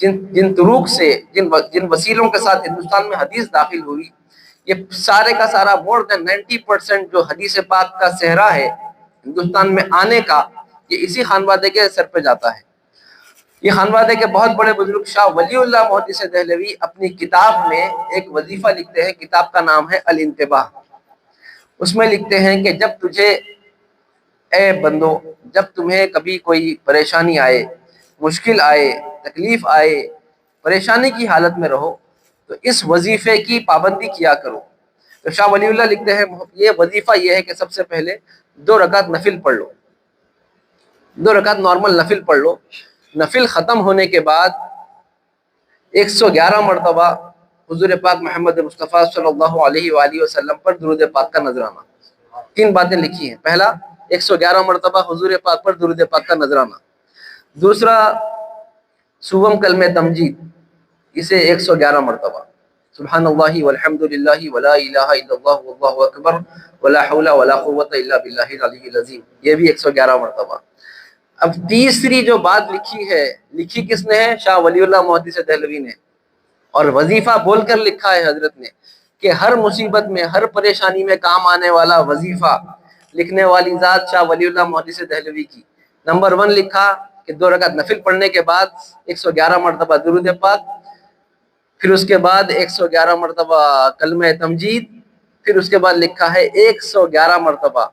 جن طرق سے جن وسیلوں کے ساتھ ہندوستان میں حدیث داخل ہوئی، یہ سارے کا سارا مور دین 90% جو حدیث پاک کا صحرا ہے ہندوستان میں آنے کا، یہ اسی خانوادے کے سر پہ جاتا ہے۔ یہ خانوادے کے بہت بڑے بزرگ شاہ ولی اللہ محدث دہلوی اپنی کتاب میں ایک وظیفہ لکھتے ہیں، کتاب کا نام ہے الانتباہ۔ اس میں لکھتے ہیں کہ جب تجھے، اے بندو، جب تمہیں کبھی کوئی پریشانی آئے، مشکل آئے، تکلیف آئے، پریشانی کی حالت میں رہو تو اس وظیفے کی پابندی کیا کرو۔ تو شاہ ولی اللہ لکھتے ہیں یہ وظیفہ یہ ہے کہ سب سے پہلے 2 رکعت نفل پڑھ لو، 2 رکعت نارمل نفل پڑھ لو۔ نفل ختم ہونے کے بعد 111 مرتبہ حضور پاک محمد مصطفیٰ صلی اللہ علیہ وآلہ وسلم پر درود پاک کا نذرانہ۔ 3 باتیں لکھی ہیں، پہلا 111 مرتبہ حضور پاک پر درود پاک کا نذرانہ، دوسرا صوم کلمہ تمجید، اسے 111 مرتبہ، سبحان اللہ والحمد للہ ولا الہ الا اللہ واللہ اکبر ولا حول ولا قوت الا باللہ العلی العظیم، یہ بھی 111 مرتبہ۔ اب تیسری جو بات لکھی ہے، لکھی کس نے ہے؟ شاہ ولی اللہ محدث دہلوی نے، اور وظیفہ بول کر لکھا ہے حضرت نے کہ ہر مصیبت میں، ہر پریشانی میں کام آنے والا وظیفہ لکھنے والی ذات شاہ ولی اللہ محدث دہلوی کی۔ نمبر 1 لکھا کہ 2 رکعت نفل پڑھنے کے بعد 111 مرتبہ درود پاک، پھر اس کے بعد 111 مرتبہ کلمہ تمجید، پھر اس کے بعد لکھا ہے 111 مرتبہ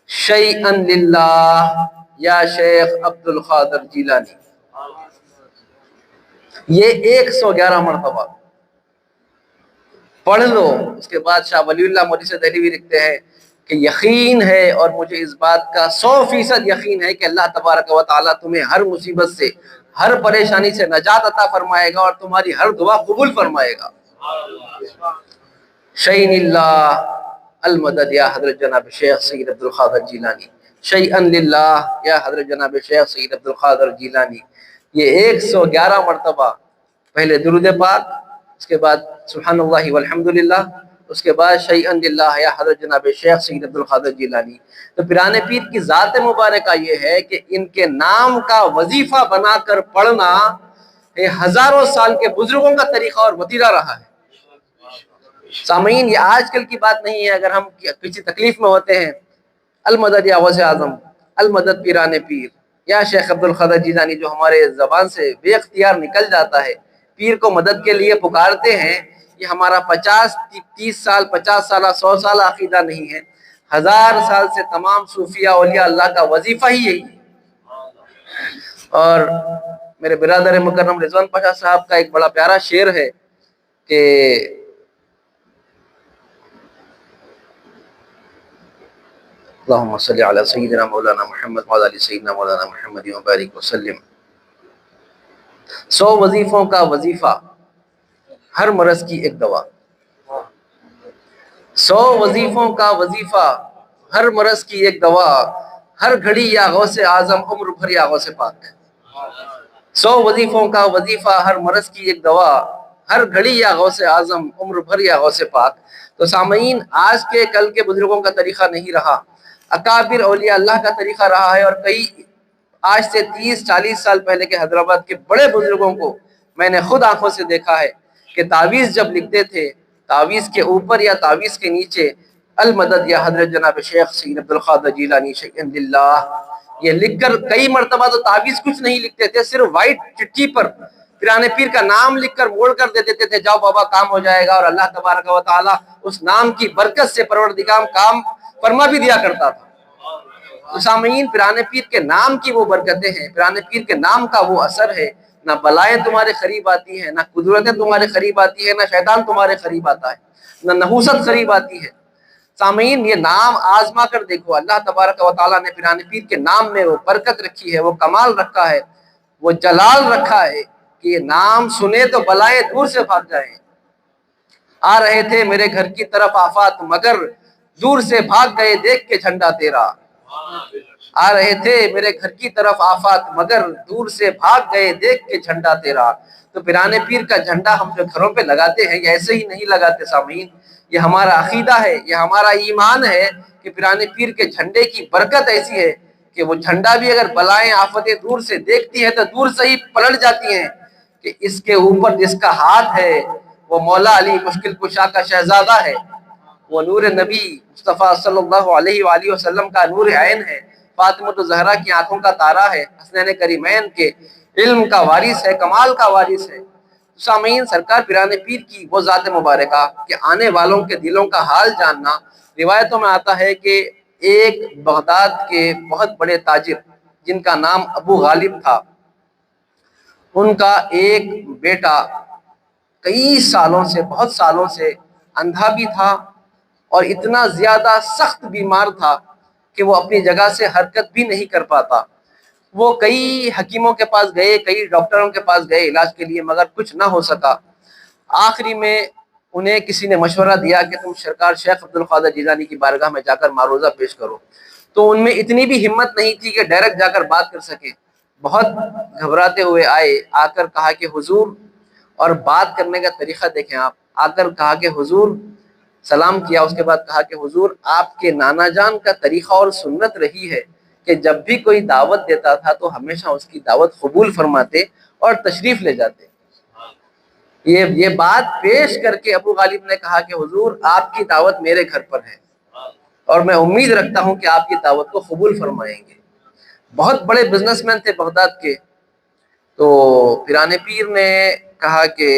شیئن للہ یا شیخ عبد القادر جیلانی، یہ 111 مرتبہ پڑھ لو۔ اس کے بعد شاہ ولی اللہ محدث دہلوی لکھتے ہیں کہ یقین ہے، اور مجھے اس بات کا 100% یقین ہے کہ اللہ تبارک و تعالیٰ تمہیں ہر مصیبت سے، ہر پریشانی سے نجات عطا فرمائے گا اور تمہاری ہر دعا قبول فرمائے گا۔ شیئن اللہ المدد یا حضرت جناب شیخ سید عبد القادر جیلانی، شیئن للہ یا حضرت جناب شیخ سید عبد القادر جیلانی، یہ 111 مرتبہ، پہلے درود پاک، اس کے بعد سبحان اللہ والحمد للہ، اس کے بعد شیئن للہ یا حضرت جناب شیخ سید عبد القادر جیلانی۔ تو پیران پیر کی ذات مبارکہ یہ ہے کہ ان کے نام کا وظیفہ بنا کر پڑھنا ہزاروں سال کے بزرگوں کا طریقہ اور وتیرہ رہا ہے۔ سامعین، یہ آج کل کی بات نہیں ہے۔ اگر ہم کسی تکلیف میں ہوتے ہیں، المدد یا غوث اعظم، المدد پیران پیر یا شیخ عبد القادر جیلانی، جو ہمارے زبان سے بے اختیار نکل جاتا ہے، پیر کو مدد کے لیے پکارتے ہیں، یہ ہمارا 30 سال 50 سالہ 100 سالہ عقیدہ نہیں ہے، 1000 سال سے تمام صوفیاء اولیاء اللہ کا وظیفہ ہی یہی ہے۔ اور میرے برادر مکرم رضوان پاشا صاحب کا ایک بڑا پیارا شعر ہے کہ اللہم صلی علی سیدنا مولانا محمد وعلی آل سیدنا مولانا محمد وبارک وسلم۔ 100 وظیفوں کا وظیفہ، ہر مرض کی ایک دوا۔ 100 وظیفوں کا وظیفہ، ہر مرض کی ایک دوا، ہر گھڑی یا غوث اعظم عمر بھر یا غوث پاک۔ 100 وظیفوں کا وظیفہ، ہر مرض کی ایک دوا، ہر گھڑی یا غوث اعظم عمر بھر یا غوث پاک۔ تو سامعین، آج کے کل کے بزرگوں کا طریقہ نہیں رہا، اکابر اولیاء اللہ کا طریقہ رہا ہے۔ اور کئی آج سے 30-40 سال پہلے کے حیدرآباد کے بڑے بزرگوں کو میں نے خود آنکھوں سے دیکھا ہے کہ تعویذ جب لکھتے تھے، تعویذ کے اوپر یا تعویذ کے نیچے المدد یا حضرت جناب شیخ سید عبد القادر جیلانی شیئن للہ یہ لکھ کر، کئی مرتبہ تو تعویذ کچھ نہیں لکھتے تھے، صرف وائٹ چٹھی پر پیران پیر کا نام لکھ کر موڑ کر دے دیتے تھے، جاؤ بابا کام ہو جائے گا، اور اللہ تبارک و تعالیٰ اس نام کی برکت سے پروردگار کام فرما بھی دیا کرتا تھا۔ تو سامعین، پیران پیر کے نام کی وہ برکتیں ہیں، پیران پیر کے نام کا وہ اثر ہے، نہ بلائیں تمہارے قریب آتی ہیں، نہ قدرتیں تمہارے قریب آتی ہیں، نہ شیطان تمہارے قریب آتا ہے، نہ نحوست قریب آتی ہے۔ سامعین، یہ نام آزما کر دیکھو، اللہ تبارک و تعالیٰ نے پیران پیر کے نام میں وہ برکت رکھی ہے، وہ کمال رکھا ہے، وہ جلال رکھا ہے کہ یہ نام سنے تو بلائیں دور سے بھاگ جائیں۔ آ رہے تھے میرے گھر کی طرف آفات، مگر دور سے بھاگ گئے دیکھ کے جھنڈا تیرا۔ آ رہے تھے میرے گھر کی طرف آفات، مگر دور سے بھاگ گئے دیکھ کے جھنڈا تیرا۔ تو تو پیران پیر کا جھنڈا ہم جو گھروں پہ لگاتے ہیں یہ ایسے ہی نہیں لگاتے سامعین، یہ ہمارا عقیدہ ہے، یہ ہمارا ایمان ہے کہ پیران پیر کے جھنڈے کی برکت ایسی ہے کہ وہ جھنڈا بھی اگر بلائیں آفتیں دور سے دیکھتی ہے تو دور سے ہی پلٹ جاتی ہیں، کہ اس کے اوپر جس کا ہاتھ ہے وہ مولا علی مشکل کشا کا شہزادہ ہے، وہ نور نبی مصطفیٰ صلی اللہ علیہ وآلہ وسلم کا نور عین ہے، فاطمہ الزہرا کی آنکھوں کا تارا ہے، حسنین کریمین کے علم کا وارث ہے، کمال کا وارث ہے۔ سامعین، سرکار پیران پیر کی وہ ذات مبارکہ کہ آنے والوں کے دلوں کا حال جاننا، روایتوں میں آتا ہے کہ ایک بغداد کے بہت بڑے تاجر جن کا نام ابو غالب تھا، ان کا ایک بیٹا کئی سالوں سے، بہت سالوں سے اندھا بھی تھا اور اتنا زیادہ سخت بیمار تھا کہ وہ اپنی جگہ سے حرکت بھی نہیں کر پاتا۔ وہ کئی حکیموں کے پاس گئے، کئی ڈاکٹروں کے پاس گئے علاج کے لیے، مگر کچھ نہ ہو سکا۔ آخری میں انہیں کسی نے مشورہ دیا کہ تم سرکار شیخ عبد القادر جیلانی کی بارگاہ میں جا کر معروضہ پیش کرو۔ تو ان میں اتنی بھی ہمت نہیں تھی کہ ڈائریکٹ جا کر بات کر سکے، بہت گھبراتے ہوئے آئے، آ کر کہا کہ حضور، اور بات کرنے کا طریقہ دیکھیں آپ، آ کر کہا کہ حضور، سلام کیا، اس کے بعد کہا کہ حضور آپ کے نانا جان کا طریقہ اور سنت رہی ہے کہ جب بھی کوئی دعوت دیتا تھا تو ہمیشہ اس کی دعوت قبول فرماتے اور تشریف لے جاتے۔ یہ بات پیش کر کے ابو غالب نے کہا کہ حضور آپ کی دعوت میرے گھر پر ہے اور میں امید رکھتا ہوں کہ آپ کی دعوت کو قبول فرمائیں گے۔ بہت بڑے بزنس مین تھے بغداد کے۔ تو پیران پیر نے کہا کہ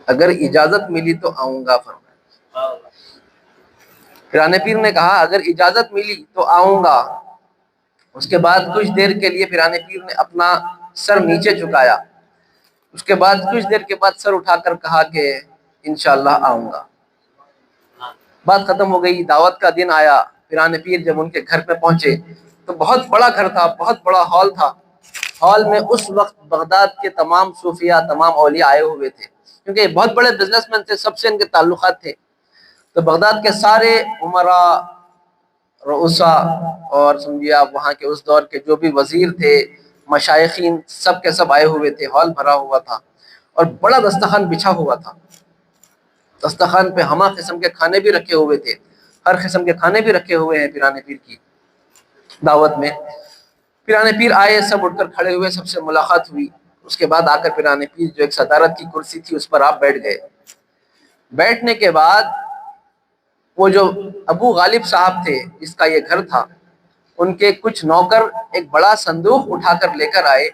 اگر اجازت ملی تو آؤں گا فرمایا۔ پیران پیر نے کہا اگر اجازت ملی تو آؤں گا۔ اس کے بعد کچھ دیر کے لیے پیران پیر نے اپنا سر نیچے جھکایا، اس کے بعد کچھ دیر کے بعد سر اٹھا کر کہا کہ انشاءاللہ آؤں گا۔ بات ختم ہو گئی، دعوت کا دن آیا۔ پیران پیر جب ان کے گھر پہ پہنچے تو بہت بڑا گھر تھا، بہت بڑا ہال تھا۔ ہال میں اس وقت بغداد کے تمام صوفیاء، تمام اولیاء آئے ہوئے تھے، کیونکہ یہ بہت بڑے بزنس مین تھے، سب سے ان کے تعلقات تھے۔ تو بغداد کے سارے عمراء، رؤساء اور سمجھیے آپ وہاں کے اس دور کے جو بھی وزیر تھے، مشائخین، سب کے سب آئے ہوئے تھے۔ ہال بھرا ہوا تھا اور بڑا دسترخوان بچھا ہوا تھا۔ دسترخوان پہ ہمہ قسم کے کھانے بھی رکھے ہوئے تھے، ہر قسم کے کھانے بھی رکھے ہوئے ہیں پیران پیر کی دعوت میں۔ پیران پیر آئے، سب اٹھ کر کھڑے ہوئے، سب سے ملاقات ہوئی۔ اس کے بعد آ کر پیران پیر جو ایک صدارت کی کرسی تھی اس پر آپ بیٹھ گئے۔ بیٹھنے کے بعد وہ جو ابو غالب صاحب تھے جس کا یہ گھر تھا، ان کے کچھ نوکر ایک بڑا صندوق اٹھا کر لے کر آئے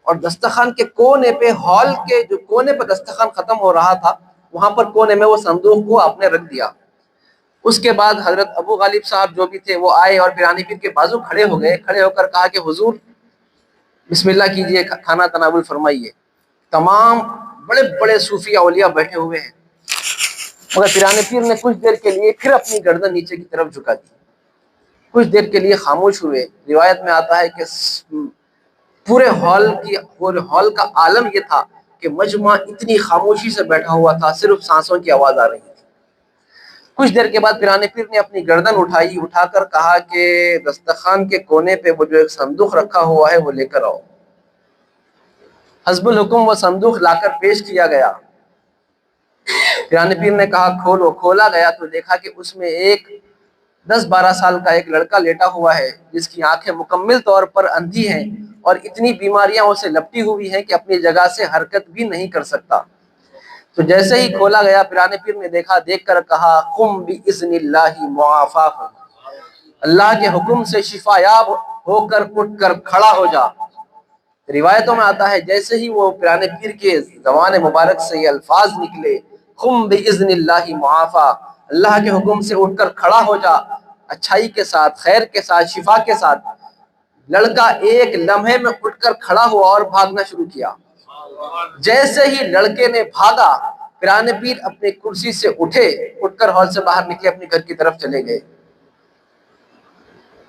اور دسترخوان کے کونے پہ، ہال کے جو کونے پہ دسترخوان ختم ہو رہا تھا وہاں پر کونے میں وہ صندوق کو آپ نے رکھ دیا۔ اس کے بعد حضرت ابو غالب صاحب جو بھی تھے وہ آئے اور پیران پیر کے بازو کھڑے ہو گئے، کھڑے ہو کر کہا کہ حضور بسم اللہ کیجئے، کھانا تناول فرمائیے۔ تمام بڑے بڑے صوفیاء اولیاء بیٹھے ہوئے ہیں، مگر پیران پیر نے کچھ دیر کے لیے پھر اپنی گردن نیچے کی طرف جھکا دی، کچھ دیر کے لیے خاموش ہوئے۔ روایت میں آتا ہے کہ پورے ہال کا عالم یہ تھا کہ مجمع اتنی خاموشی سے بیٹھا ہوا تھا، صرف سانسوں کی آواز آ رہی تھی۔ کچھ دیر کے بعد پیران پیر نے اپنی گردن اٹھائی، اٹھا کر کہا کہ دسترخوان کے کونے پہ وہ جو ایک صندوق رکھا ہوا ہے وہ لے کر آؤ۔ حسب الحکم وہ صندوق لا کر پیش کیا گیا۔ پیران پیر نے کہا کھولو۔ کھولا گیا تو دیکھا کہ اس میں ایک 10-12 سال کا ایک لڑکا لیٹا ہوا ہے جس کی آنکھیں مکمل طور پر اندھی ہیں اور اتنی بیماریاں اسے لپٹی ہوئی ہیں کہ اپنی جگہ سے حرکت بھی نہیں کر سکتا۔ تو جیسے ہی کھولا گیا پیران پیر نے دیکھا، دیکھ کر کہا قم بإذن اللہ معافاہ، اللہ کے حکم سے شفا یاب ہو کر اٹھ کر کھڑا ہو جا۔ روایتوں میں آتا ہے جیسے ہی وہ پیران پیر کے زبان مبارک سے یہ الفاظ نکلے قم بإذن اللہ معافاہ، اللہ کے حکم سے اٹھ کر کھڑا ہو جا، اچھائی کے ساتھ، خیر کے ساتھ، شفا کے ساتھ، لڑکا ایک لمحے میں اٹھ کر کھڑا ہوا اور بھاگنا شروع کیا۔ جیسے ہی لڑکے نے بھاگا، پیران پیر اپنی کرسی سے اٹھے، اٹھ کر ہال سے باہر نکلے، اپنے گھر کی طرف چلے گئے۔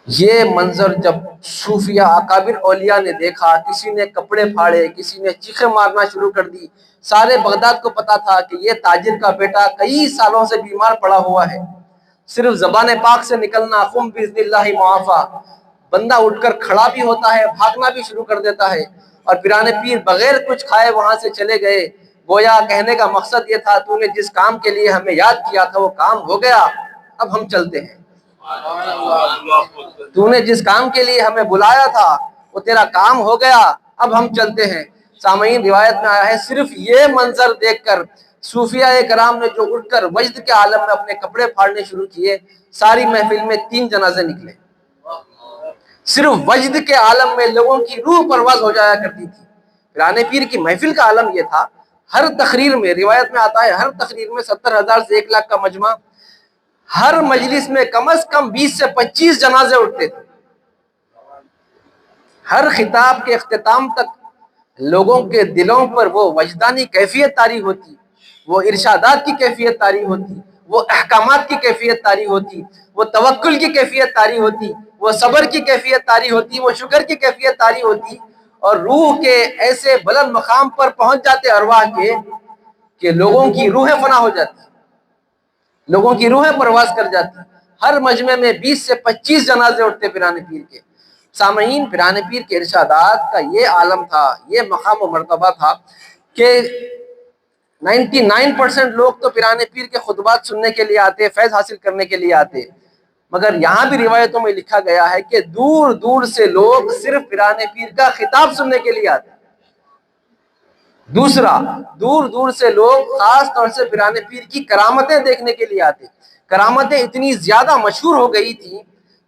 یہ منظر جب صوفیاء اکابر اولیاء نے دیکھا، کسی نے کپڑے پھاڑے، کسی نے چیخیں مارنا شروع کر دی۔ سارے بغداد کو پتا تھا کہ یہ تاجر کا بیٹا کئی سالوں سے بیمار پڑا ہوا ہے۔ صرف زبان پاک سے نکلنا قم بإذن اللہ معافیٰ، بندہ اٹھ کر کھڑا بھی ہوتا ہے، بھاگنا بھی شروع کر دیتا ہے، اور پیران پیر بغیر کچھ کھائے وہاں سے چلے گئے. گویا کہنے کا مقصد یہ تھا تو نے جس کام کے لیے ہمیں یاد کیا تھا وہ کام ہو گیا، اب ہم چلتے ہیں. تو نے جس کام کے لیے ہمیں بلایا تھا وہ تیرا کام ہو گیا، اب ہم چلتے ہیں. سامعین، روایت میں آیا ہے صرف یہ منظر دیکھ کر صوفیاء کرام نے جو اٹھ کر وجد کے عالم میں اپنے کپڑے پھاڑنے شروع کیے، ساری محفل میں 3 جنازے نکلے. صرف وجد کے عالم میں لوگوں کی روح پرواز ہو جایا کرتی تھی. پیران پیر کی محفل کا عالم یہ تھا، ہر تقریر میں، روایت میں آتا ہے ہر تقریر میں 70,000 سے 1 لاکھ کا مجمع، ہر مجلس میں کم از کم 20 سے 25 جنازے اٹھتے تھے. ہر خطاب کے اختتام تک لوگوں کے دلوں پر وہ وجدانی کیفیت طاری ہوتی، وہ ارشادات کی کیفیت طاری ہوتی، وہ احکامات کی کیفیت طاری ہوتی، وہ توکل کی کیفیت طاری ہوتی، وہ صبر کی کیفیت طاری ہوتی، وہ شکر کی کیفیت طاری ہوتی، اور روح کے ایسے بلند مقام پر پہنچ جاتے ارواح کے کہ لوگوں کی روحیں فنا ہو جاتی، لوگوں کی روحیں پرواز کر جاتی. ہر مجمع میں 20 سے 25 جنازے اٹھتے پیران پیر کے. سامعین، پیران پیر کے ارشادات کا یہ عالم تھا، یہ مقام و مرتبہ تھا کہ 99% لوگ تو پیران پیر کے خطبات سننے کے لیے آتے، فیض حاصل کرنے کے لیے آتے، مگر یہاں بھی روایتوں میں لکھا گیا ہے کہ دور دور سے لوگ صرف پیران پیر کا خطاب سننے کے لیے آتے. دوسرا، دور دور سے لوگ خاص طور سے پیران پیر کی کرامتیں دیکھنے کے لیے آتے. کرامتیں اتنی زیادہ مشہور ہو گئی تھیں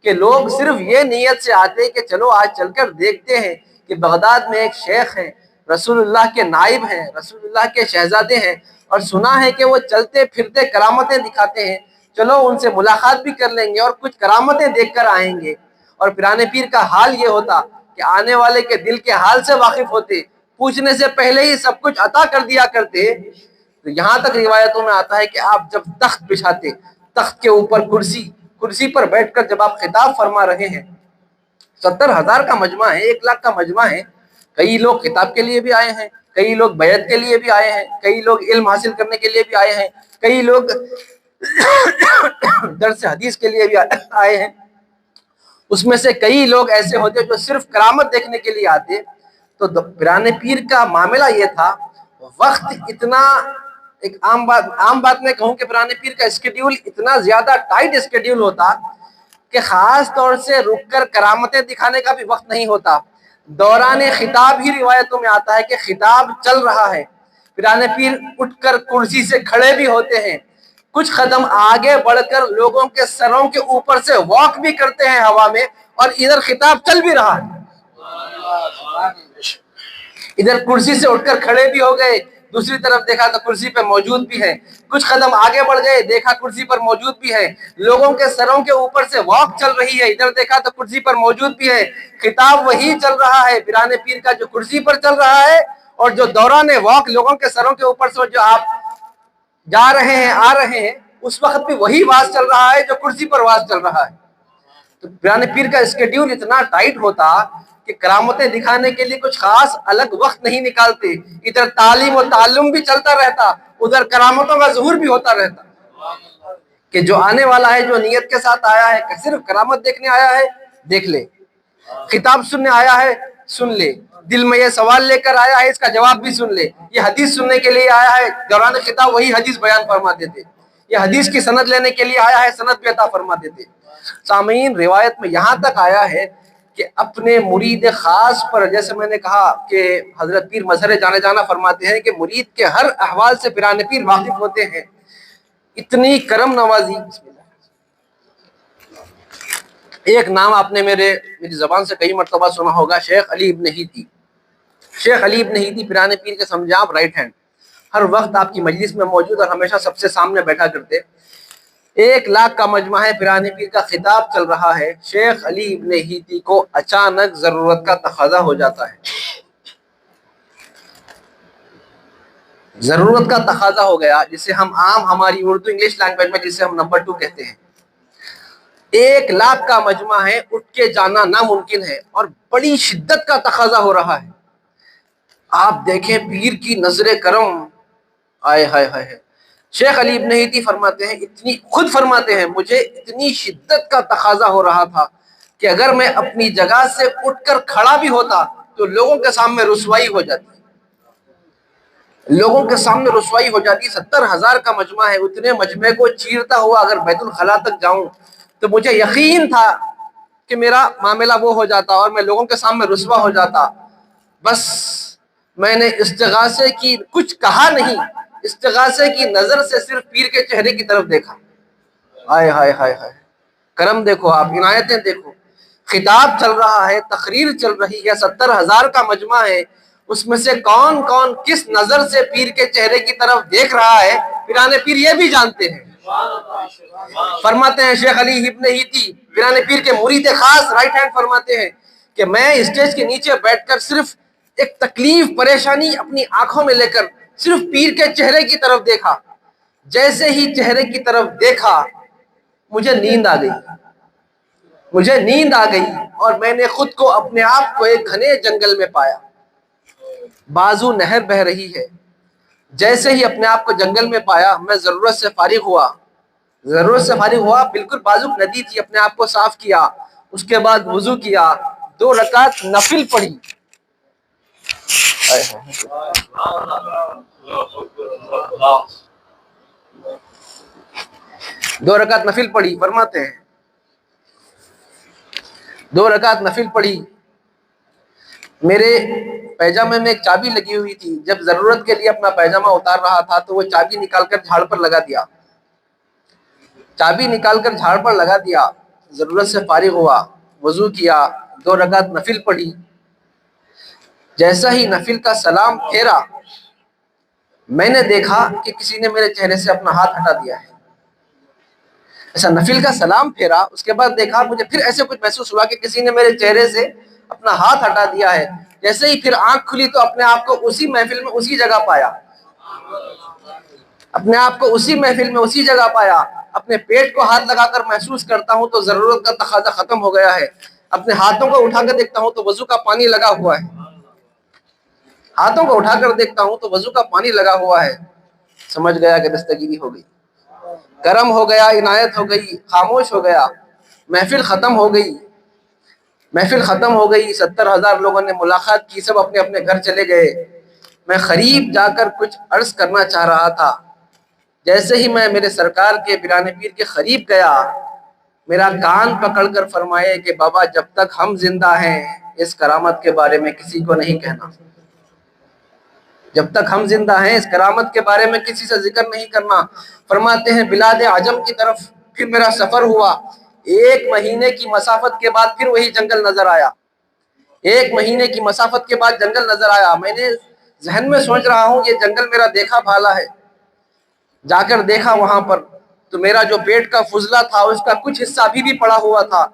کہ لوگ صرف یہ نیت سے آتے کہ چلو آج چل کر دیکھتے ہیں کہ بغداد میں ایک شیخ ہیں، رسول اللہ کے نائب ہیں، رسول اللہ کے شہزادے ہیں، اور سنا ہے کہ وہ چلتے پھرتے کرامتیں دکھاتے ہیں، چلو ان سے ملاقات بھی کر لیں گے اور کچھ کرامتیں دیکھ کر آئیں گے. اور پیران پیر کا حال یہ ہوتا کہ آنے والے کے دل کے حال سے واقف ہوتے، پوچھنے سے پہلے ہی سب کچھ عطا کر دیا کرتے. تو یہاں تک روایتوں میں آتا ہے کہ آپ جب تخت بچھاتے، تخت کے اوپر کرسی پر بیٹھ کر جب آپ خطاب فرما رہے ہیں، 70,000 کا مجمع ہے، 1 لاکھ کا مجمع ہے، کئی لوگ خطاب کے لیے بھی آئے ہیں، کئی لوگ بیعت کے لیے بھی آئے ہیں، کئی لوگ علم حاصل کرنے کے لیے بھی آئے ہیں، کئی لوگ درس حدیث کے لیے بھی آئے ہیں. اس میں سے کئی لوگ ایسے ہوتے جو صرف کرامت دیکھنے کے لیے آتے. تو پیران پیر کا معاملہ یہ تھا، وقت اتنا، ایک عام بات میں کہوں کہ پیران پیر کا اسکیڈیول اتنا زیادہ ٹائٹ اسکیڈیول ہوتا کہ خاص طور سے رک کر کرامتیں دکھانے کا بھی وقت نہیں ہوتا. دوران خطاب ہی روایتوں میں آتا ہے کہ خطاب چل رہا ہے، پیران پیر اٹھ کر کرسی سے کھڑے بھی ہوتے ہیں، کچھ قدم آگے بڑھ کر لوگوں کے سروں کے اوپر سے واک بھی کرتے ہیں ہوا میں، اور ادھر خطاب چل بھی رہا ہے. ادھر کرسی سے اٹھ کر کھڑے بھی ہو گئے، دوسری طرف دیکھا تو کرسی پہ موجود بھی ہے، کچھ قدم آگے بڑھ گئے، دیکھا کرسی پر موجود بھی ہے، لوگوں کے سروں کے اوپر سے واک چل رہی ہے، ادھر دیکھا تو کرسی پر موجود بھی ہے. خطاب وہی چل رہا ہے پیران پیر کا جو کرسی پر چل رہا ہے، اور جو دوران واک لوگوں کے سروں کے اوپر سے جو آپ جا رہے ہیں آ رہے ہیں، اس وقت بھی وہی واز چل رہا ہے جو کرسی پر واز چل رہا ہے. تو پیران پیر کا اسکیڈیول اتنا ٹائٹ ہوتا کہ کرامتیں دکھانے کے لیے کچھ خاص الگ وقت نہیں نکالتے. ادھر تعلیم و تعلم بھی چلتا رہتا، ادھر کرامتوں کا ظہور بھی ہوتا رہتا کہ جو آنے والا ہے، جو نیت کے ساتھ آیا ہے کہ صرف کرامت دیکھنے آیا ہے، دیکھ لے، خطاب سننے آیا ہے، سن لے، دل میں یہ سوال لے کر آیا ہے، اس کا جواب بھی سن لے. یہ حدیث سننے کے لیے آیا ہے، دوران خطاب وہی حدیث بیان فرما دیتے. یہ حدیث کی سند لینے کے لیے آیا ہے، سند بھی عطا فرما دیتے. سامعین، روایت میں یہاں تک آیا ہے کہ اپنے مرید خاص پر، جیسے میں نے کہا کہ حضرت پیر مظہر جانے جانا فرماتے ہیں کہ مرید کے ہر احوال سے پیران پیر واقف ہوتے ہیں. اتنی کرم نوازی. ایک نام آپ نے میری زبان سے کئی مرتبہ سنا ہوگا، شیخ علی ابن ہیتی. شیخ علی ابن ہیتی پیران پیر کے سمجھے آپ رائٹ ہینڈ، ہر وقت آپ کی مجلس میں موجود اور ہمیشہ سب سے سامنے بیٹھا کرتے. 1 لاکھ کا مجمع ہے، پیران پیر کا خطاب چل رہا ہے، شیخ علی ابن ہیتی کو اچانک ضرورت کا تقاضا ہو جاتا ہے. ضرورت کا تقاضا ہو گیا، جسے ہم عام ہماری اردو انگلش لینگویج میں جسے ہم نمبر 2 کہتے ہیں. 1 لاکھ کا مجمع ہے، اٹھ کے جانا ناممکن ہے اور بڑی شدت کا تقاضا ہو رہا ہے. آپ دیکھیں پیر کی نظر کرم، آئے ہائے ہائے. شیخ علی ابن ہیتی فرماتے ہیں، خود فرماتے ہیں، مجھے اتنی شدت کا تقاضا ہو رہا تھا کہ اگر میں اپنی جگہ سے اٹھ کر کھڑا بھی ہوتا تو تو لوگوں کے سامنے رسوائی ہو جاتی ہے، لوگوں کے سامنے رسوائی ہو جاتی ہے۔ 70,000 کا مجمع ہے، اتنے مجمع کو چیرتا ہوا اگر بیت الخلا تک جاؤں تو مجھے یقین تھا کہ میرا معاملہ وہ ہو جاتا اور میں لوگوں کے سامنے رسوا ہو جاتا۔ بس میں نے استغاثے کی کچھ کہا نہیں، استغاثے کی نظر سے صرف پیر کے چہرے کی طرف دیکھا۔ ہائے ہائے ہائے ہائے، کرم دیکھو آپ، عنایتیں دیکھو۔ خطاب چل رہا ہے، تقریر چل رہی ہے، 70,000 کا مجمع ہے، اس میں سے کون کون کس نظر سے پیر کے چہرے کی طرف دیکھ رہا ہے پیرانے پیر یہ بھی جانتے ہیں۔ فرماتے ہیں شیخ علی ابن ہیتی پیرانے پیر کے مرید خاص رائٹ ہینڈ فرماتے ہیں کہ میں اسٹیج کے نیچے بیٹھ کر صرف ایک تکلیف پریشانی اپنی آنکھوں میں لے کر صرف پیر کے چہرے کی طرف دیکھا، جیسے ہی چہرے کی طرف دیکھا مجھے نیند آ گئی، مجھے نیند آ گئی اور میں نے خود کو اپنے آپ کو ایک گھنے جنگل میں پایا، بازو نہر بہ رہی ہے، جیسے ہی اپنے آپ کو جنگل میں پایا میں ضرورت سے فارغ ہوا، بالکل بازو ندی تھی، اپنے آپ کو صاف کیا، اس کے بعد وضو کیا، 2 رکعت نفل پڑھی۔ 2 رکعت نفل پڑھی، فرماتے ہیں 2 رکعت نفل پڑھی۔ میرے پیجامے میں ایک چابی لگی ہوئی تھی، جب ضرورت کے لیے اپنا پیجامہ اتار رہا تھا تو وہ چابی نکال کر جھاڑ پر لگا دیا، ضرورت سے فارغ ہوا، وضو کیا، 2 رکعت نفل پڑھی۔ جیسا ہی نفل کا سلام پھیرا میں نے دیکھا کہ کسی نے میرے چہرے سے اپنا ہاتھ ہٹا دیا ہے۔ ایسا نفل کا سلام پھیرا، اس کے بعد دیکھا مجھے پھر ایسے کچھ محسوس ہوا کہ کسی نے میرے چہرے سے اپنا ہاتھ ہٹا دیا ہے۔ جیسے ہی پھر آنکھ کھلی تو اپنے آپ کو اسی محفل میں اسی جگہ پایا، اپنے پیٹ کو ہاتھ لگا کر محسوس کرتا ہوں تو ضرورت کا تقاضا ختم ہو گیا ہے، اپنے ہاتھوں کو اٹھا کر دیکھتا ہوں تو وضو کا پانی لگا ہوا ہے، سمجھ گیا کہ دستگیری ہو گئی، کرم ہو گیا، عنایت ہو گئی، خاموش ہو گیا، محفل ختم ہو گئی۔ 70,000 لوگوں نے ملاقات کی، سب اپنے اپنے گھر چلے گئے۔ میں قریب جا کر کچھ عرض کرنا چاہ رہا تھا، جیسے ہی میں میرے سرکار کے پیرانے پیر کے قریب گیا میرا کان پکڑ کر فرمائے کہ بابا جب تک ہم زندہ ہیں اس کرامت کے بارے میں کسی کو نہیں کہنا، جب تک ہم زندہ ہیں اس کرامت کے بارے میں کسی سے ذکر نہیں کرنا۔ فرماتے ہیں بلاد عجم کی طرف پھر میرا سفر ہوا، 1 مہینے کی مسافت کے بعد پھر وہی جنگل نظر آیا۔ میں نے ذہن میں سوچ رہا ہوں یہ جنگل میرا دیکھا بھالا ہے، جا کر دیکھا وہاں پر تو میرا جو پیٹ کا فضلہ تھا اس کا کچھ حصہ ابھی بھی پڑا ہوا تھا،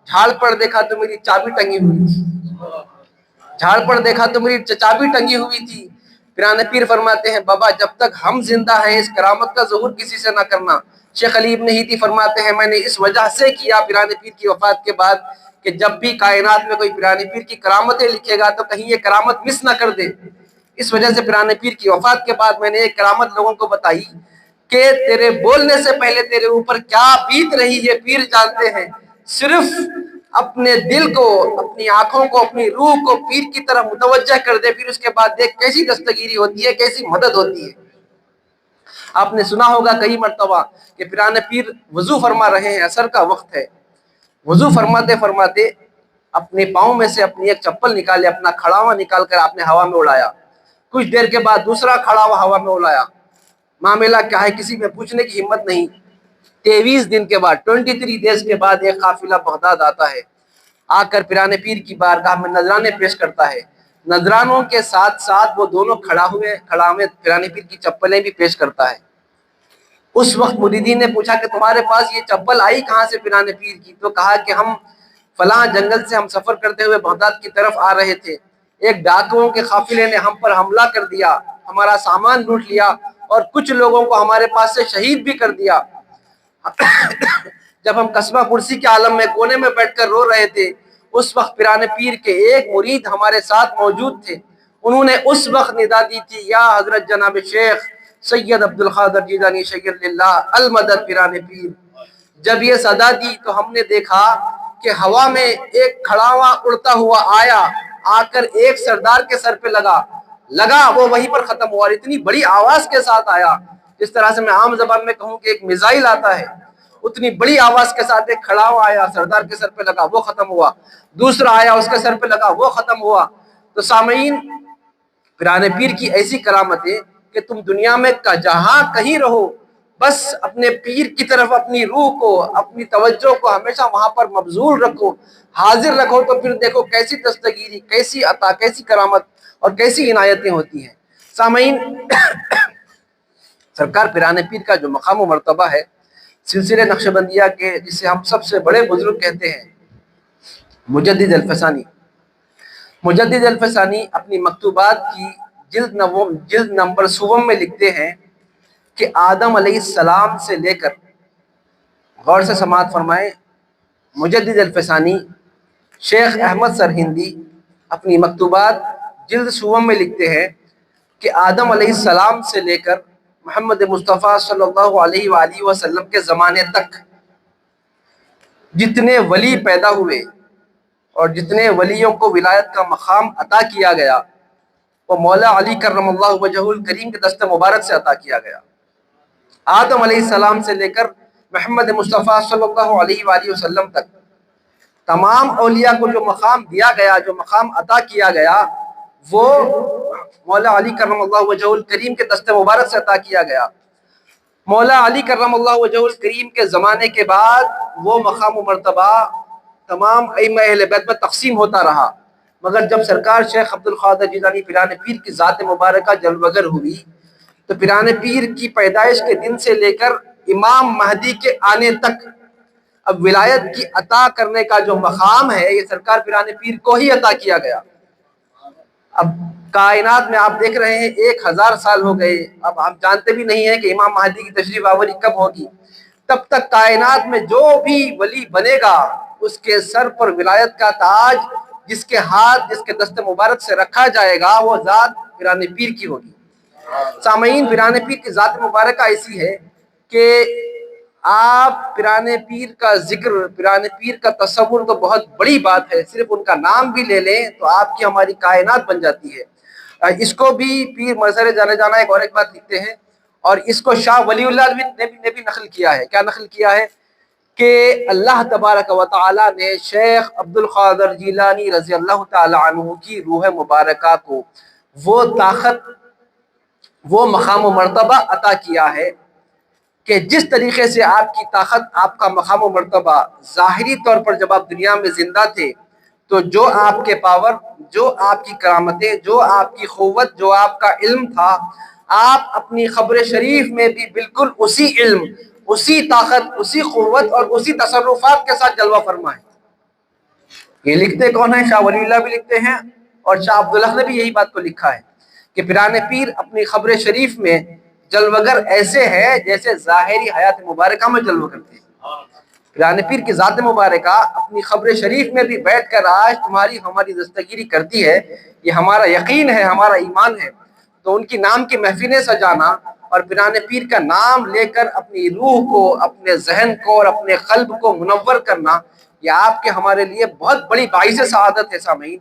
جھاڑ پر دیکھا تو میری چابی ٹنگی ہوئی تھی۔ پیرانے پیر فرماتے ہیں بابا جب تک ہم زندہ ہیں اس کرامت کا ظہور کسی سے نہ کرنا۔ شیخ علی ابن ہیتی فرماتے ہیں میں نے اس وجہ سے کیا پیرانے پیر کی وفات کے بعد کہ جب بھی کائنات میں کوئی پیرانے پیر کی کرامتیں لکھے گا تو کہیں یہ کرامت مس نہ کر دے، اس وجہ سے پیرانے پیر کی وفات کے بعد میں نے ایک کرامت لوگوں کو بتائی کہ تیرے بولنے سے پہلے تیرے اوپر کیا بیت رہی ہے پیر جانتے ہیں، صرف اپنے دل کو، اپنی آنکھوں کو، اپنی روح کو پیر کی طرف متوجہ کر دے، پھر اس کے بعد دیکھ کیسی دستگیری ہوتی ہے، کیسی مدد ہوتی ہے۔ آپ نے سنا ہوگا کئی مرتبہ کہ پیرانے پیر وضو فرما رہے ہیں، عصر کا وقت ہے، وضو فرماتے فرماتے اپنے پاؤں میں سے اپنی ایک چپل نکالے، اپنا کھڑاوا نکال کر آپ نے ہوا میں اڑایا، کچھ دیر کے بعد دوسرا کھڑاوا ہوا میں اڑایا، معاملہ کیا ہے کسی میں پوچھنے کی ہمت نہیں۔ 23 دن کے بعد 23 دیز کے بعد ایک قافلہ بغداد آتا ہے، آ کر پیرانے پیر کی بارگاہ میں نذرانے پیش کرتا ہے، نذرانوں کے ساتھ ساتھ وہ دونوں کھڑا میں پیرانے پیر کی چپلیں بھی پیش کرتا ہے۔ اس وقت مریدین نے پوچھا کہ تمہارے پاس یہ چپل آئی کہاں سے پیرانے پیر کی؟ تو کہا کہ ہم فلاں جنگل سے ہم سفر کرتے ہوئے بغداد کی طرف آ رہے تھے، ایک ڈاکوؤں کے قافلے نے ہم پر حملہ کر دیا، ہمارا سامان لوٹ لیا اور کچھ لوگوں کو ہمارے پاس سے شہید بھی کر دیا۔ جب ہم قصبہ پرسی کے عالم میں کونے میں بیٹھ کر رو رہے تھے اس وقت پیرانے پیر کے ایک مرید ہمارے ساتھ موجود تھے، انہوں نے اس وقت ندا دی تھی یا حضرت جناب شیخ سید عبدالقادر جیلانی شیخ للہ المدد پیرانے پیر۔ جب یہ صدا دی تو ہم نے دیکھا کہ ہوا میں ایک کھڑاوا اڑتا ہوا آیا آ کر ایک سردار کے سر پہ لگا وہ وہیں پر ختم ہوا، اور اتنی بڑی آواز کے ساتھ آیا، جس طرح سے میں عام زبان میں کہوں کہ ایک میزائل آتا ہے، اتنی بڑی آواز کے ساتھ ایک کھڑاوا آیا، سردار کے سر پہ لگا، وہ ختم ہوا، دوسرا آیا اس کے سر پہ لگا، وہ ختم ہوا۔ تو سامعین، پیرانے پیر کی ایسی کرامت ہے کہ تم دنیا میں جہاں کہیں رہو، بس اپنے پیر کی طرف اپنی روح کو، اپنی توجہ کو ہمیشہ وہاں پر مبذول رکھو، حاضر رکھو، تو پھر دیکھو کیسی دستگیری، کیسی عطا، کیسی کرامت اور کیسی عنایتیں ہوتی ہیں۔ سامعین، سرکار پیرانے پیر کا جو مقام و مرتبہ ہے سلسلہ نقشبندیہ کے، جسے ہم سب سے بڑے بزرگ کہتے ہیں، مجدد الفسانی، مجدد الفسانی اپنی مکتوبات کی جلد نمبر 56 میں لکھتے ہیں کہ آدم علیہ السلام سے لے کر، غور سے سماعت فرمائیں، مجدد الفسانی شیخ احمد سرہندی اپنی مکتوبات جلد 56 میں لکھتے ہیں کہ آدم علیہ السلام سے لے کر محمد مصطفیٰ صلی اللہ علیہ وآلہ وسلم کے زمانے تک جتنے ولی پیدا ہوئے اور جتنے ولیوں کو ولایت کا مقام عطا کیا گیا، وہ مولا علی کرم اللہ وجہہ الکریم کے دست مبارک سے عطا کیا گیا۔ آدم علیہ السلام سے لے کر محمد مصطفیٰ صلی اللہ علیہ وآلہ وسلم تک تمام اولیاء کو جو مقام دیا گیا، جو مقام عطا کیا گیا، وہ مولا علی کرم اللہ وجہہ الکریم کے دست مبارک سے عطا کیا گیا۔ مولا علی کرم اللہ وجہہ الکریم کے زمانے کے بعد وہ مقام و مرتبہ تمام ائمہ اہل بیت میں تقسیم ہوتا رہا، مگر جب سرکار شیخ عبد القادر جیلانی پیرانے پیر کی ذات مبارکہ جلوگر ہوئی، تو پیرانے پیر کی پیدائش کے دن سے لے کر امام مہدی کے آنے تک اب ولایت کی عطا کرنے کا جو مقام ہے، یہ سرکار پیرانے پیر کو ہی عطا کیا گیا۔ اب کائنات میں آپ دیکھ رہے ہیں 1000 سال ہو گئے، اب آپ جانتے بھی نہیں ہیں کہ امام مہدی کی تشریف آوری کب ہوگی۔ تب تک کائنات میں جو بھی ولی بنے گا، اس کے سر پر ولایت کا تاج جس کے ہاتھ، جس کے دست مبارک سے رکھا جائے گا، وہ ذات پیرانے پیر کی ہوگی۔ سامعین، پیرانے پیر کی ذات مبارکہ ایسی ہے کہ آپ پیرانے پیر کا ذکر، پیرانے پیر کا تصور تو بہت بڑی بات ہے، صرف ان کا نام بھی لے لیں تو آپ کی ہماری کائنات بن جاتی ہے۔ اس کو بھی پیر مظہر جانے جانا ایک اور ایک بات لکھتے ہیں، اور اس کو شاہ ولی اللہ نے بھی نقل کیا ہے۔ کیا نقل کیا ہے؟ کہ اللہ تبارک و تعالی نے شیخ عبد القادر جیلانی رضی اللہ تعالی عنہ کی روح مبارکہ کو وہ طاقت، وہ مقام و مرتبہ عطا کیا ہے کہ جس طریقے سے آپ کی طاقت، آپ کا مقام و مرتبہ ظاہری طور پر جب آپ دنیا میں زندہ تھے، تو جو آپ کے پاور، جو آپ کی کرامتیں، جو آپ کی قوت، جو آپ کا علم تھا، آپ اپنی قبر شریف میں بھی بالکل اسی علم، اسی طاقت، اسی قوت اور اسی تصرفات کے ساتھ جلوہ فرمائیں۔ یہ لکھتے کون ہیں؟ شاہ ولی اللہ بھی لکھتے ہیں، اور شاہ عبداللہ نے بھی یہی بات کو لکھا ہے کہ پیرانے پیر اپنی قبر شریف میں جلوگر ایسے ہے جیسے ظاہری حیات مبارکہ میں جلوہ کرتے ہیں۔ پیرانے پیر کی ذات مبارکہ اپنی قبر شریف میں بھی بیٹھ کر آج تمہاری ہماری دستگیری کرتی ہے، یہ ہمارا یقین ہے، ہمارا ایمان ہے۔ تو ان کی نام کی محفلیں سجانا اور پیرانے پیر کا نام لے کر اپنی روح کو، اپنے ذہن کو اور اپنے قلب کو منور کرنا، یہ آپ کے ہمارے لیے بہت بڑی باعث سعادت ہے۔ سامعین،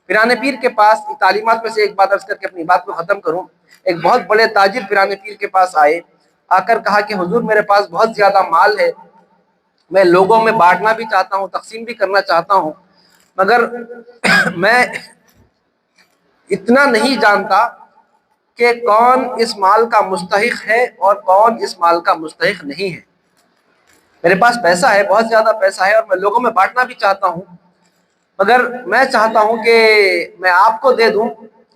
پیرانے پیر کے پاس تعلیمات میں سے ایک بات عرض کر کے اپنی بات کو ختم کروں۔ ایک بہت بڑے تاجر پیرانے پیر کے پاس آئے، آ کر کہا کہ حضور میرے پاس بہت زیادہ مال ہے، میں لوگوں میں بانٹنا بھی چاہتا ہوں، تقسیم بھی کرنا چاہتا ہوں، مگر میں اتنا نہیں جانتا کہ کون اس مال کا مستحق ہے اور کون اس مال کا مستحق نہیں ہے۔ میرے پاس پیسہ ہے، بہت زیادہ پیسہ ہے، اور میں لوگوں میں بانٹنا بھی چاہتا ہوں، مگر میں چاہتا ہوں کہ میں آپ کو دے دوں،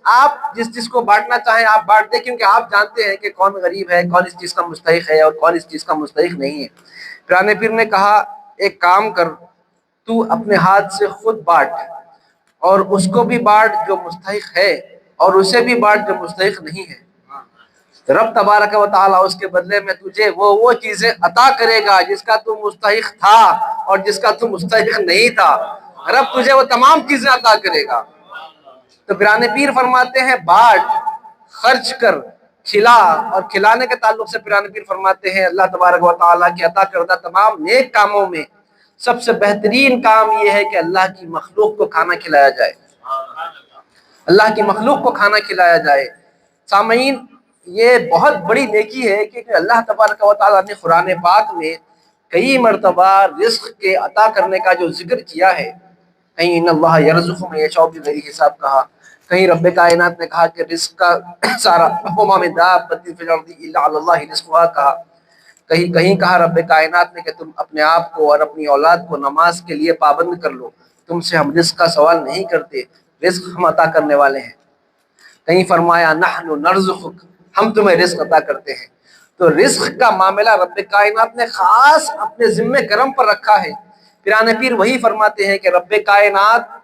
آپ جس کو بانٹنا چاہیں آپ بانٹ دیں، کیونکہ آپ جانتے ہیں کہ کون غریب ہے، کون اس چیز کا مستحق ہے اور کون اس چیز کا مستحق نہیں ہے۔ پیرانے پیر نے کہا ایک کام کر، تو اپنے ہاتھ سے خود بانٹ، اور اس کو بھی بانٹ جو مستحق ہے اور اسے بھی بانٹ جو مستحق نہیں ہے۔ رب تبارک و تعالیٰ اس کے بدلے میں تجھے وہ چیزیں عطا کرے گا جس کا تو مستحق تھا اور جس کا تو مستحق نہیں تھا، رب تجھے وہ تمام چیزیں عطا کرے گا۔ تو پیرانے پیر فرماتے ہیں بانٹ، خرچ کر، کھلا، اور کھلانے کے تعلق سے پیرانے پیر فرماتے ہیں اللہ تبارک و تعالیٰ کی عطا کردہ تمام نیک کاموں میں سب سے بہترین کام یہ ہے کہ اللہ کی مخلوق کو کھانا کھلایا جائے۔ اللہ کی مخلوق کو کھانا کھلایا جائے۔ سامعین، یہ بہت بڑی نیکی ہے کہ اللہ تبارک و تعالیٰ نے قرآن پاک میں کئی مرتبہ رزق کے عطا کرنے کا جو ذکر کیا ہے، کہیں ان اللہ یرزق من یشاء بغیر حساب کہا، کہیں رب کائنات نے کہا کہ رزق کا سارا وما من دابۃ فی الارض الا علی اللہ رزقها کہا، کہیں کہا رب کائنات نے کہ تم اپنے آپ کو اور اپنی اولاد کو نماز کے لیے پابند کر لو، تم سے ہم رزق کا سوال نہیں کرتے، رزق ہم عطا کرنے والے ہیں۔ کہیں فرمایا نحن نرزقک، ہم تمہیں رزق عطا کرتے ہیں۔ تو رزق کا معاملہ رب کائنات نے خاص اپنے ذمہ کرم پر رکھا ہے۔ پیران پیر وہی فرماتے ہیں کہ رب کائنات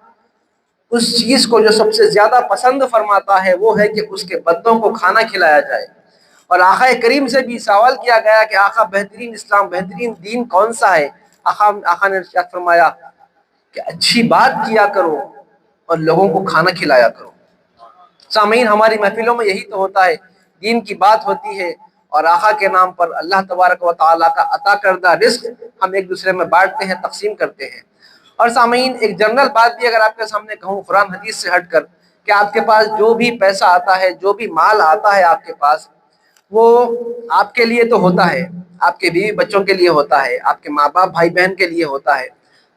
اس چیز کو جو سب سے زیادہ پسند فرماتا ہے وہ ہے کہ اس کے بندوں کو کھانا کھلایا جائے۔ اور آقا کریم سے بھی سوال کیا گیا کہ آقا بہترین اسلام، بہترین دین کون سا ہے؟ آقا نے ارشاد فرمایا کہ اچھی بات کیا کرو اور لوگوں کو کھانا کھلایا کرو۔ سامعین، ہماری محفلوں میں یہی تو ہوتا ہے، دین کی بات ہوتی ہے اور آقا کے نام پر اللہ تبارک و تعالیٰ کا عطا کردہ رزق ہم ایک دوسرے میں بانٹتے ہیں، تقسیم کرتے ہیں۔ اور سامعین، ایک جنرل بات بھی اگر آپ کے سامنے کہوں قرآن حدیث سے ہٹ کر، کہ آپ کے پاس جو بھی پیسہ آتا ہے، جو بھی مال آتا ہے آپ کے پاس، وہ آپ کے لیے تو ہوتا ہے، آپ کے بیوی بچوں کے لیے ہوتا ہے، آپ کے ماں باپ بھائی بہن کے لیے ہوتا ہے،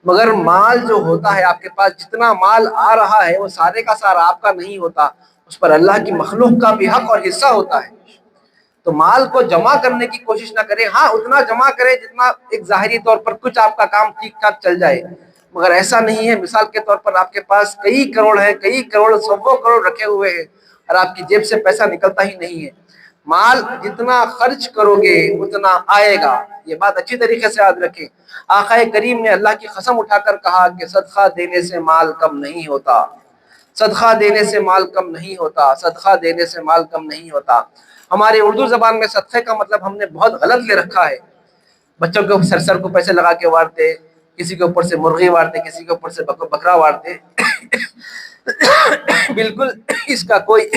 مگر مال جو ہوتا ہے آپ کے پاس، جتنا مال آ رہا ہے وہ سارے کا سارا آپ کا نہیں ہوتا، اس پر اللہ کی مخلوق کا بھی حق اور حصہ ہوتا ہے۔ تو مال کو جمع کرنے کی کوشش نہ کریں، ہاں اتنا جمع کریں جتنا ایک ظاہری طور پر کچھ آپ کا کام ٹھیک ٹھاک چل جائے، مگر ایسا نہیں ہے مثال کے طور پر آپ کے پاس کئی کروڑ ہیں، کئی کروڑ، سووں کروڑ رکھے ہوئے ہیں اور آپ کی جیب سے پیسہ نکلتا ہی نہیں ہے۔ مال جتنا خرچ کرو گے اتنا آئے گا، یہ بات اچھی طریقے سے یاد رکھیں۔ آقا کریم نے اللہ کی قسم اٹھا کر کہا کہ صدقہ دینے سے مال کم نہیں ہوتا، صدقہ دینے سے مال کم نہیں ہوتا، صدقہ دینے سے مال کم نہیں ہوتا۔ ہمارے اردو زبان میں صدقے کا مطلب ہم نے بہت غلط لے رکھا ہے، بچوں کے سر کو پیسے لگا کے وارتے، کسی کے اوپر سے مرغی وارتے، کسی کے اوپر سے بکرا وارتے۔ بالکل اس کا کوئی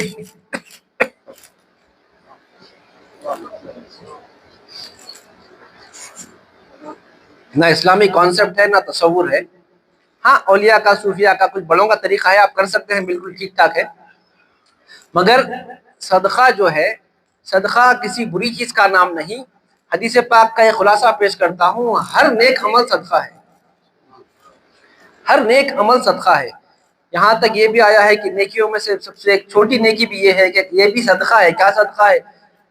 نہ اسلامی کانسیپٹ ہے نہ تصور ہے۔ ہاں اولیاء کا، صوفیاء کا، کچھ بڑوں کا طریقہ ہے، آپ کر سکتے ہیں، بالکل ٹھیک ٹھاک ہے، مگر صدقہ جو ہے، صدقہ کسی بری چیز کا نام نہیں۔ حدیث پاک کا ایک خلاصہ پیش کرتا ہوں، ہر نیک عمل صدقہ ہے، ہر نیک عمل صدقہ ہے۔ یہاں تک یہ بھی آیا ہے کہ نیکیوں میں سے سب سے ایک چھوٹی نیکی بھی یہ ہے کہ یہ بھی صدقہ ہے۔ کیا صدقہ ہے؟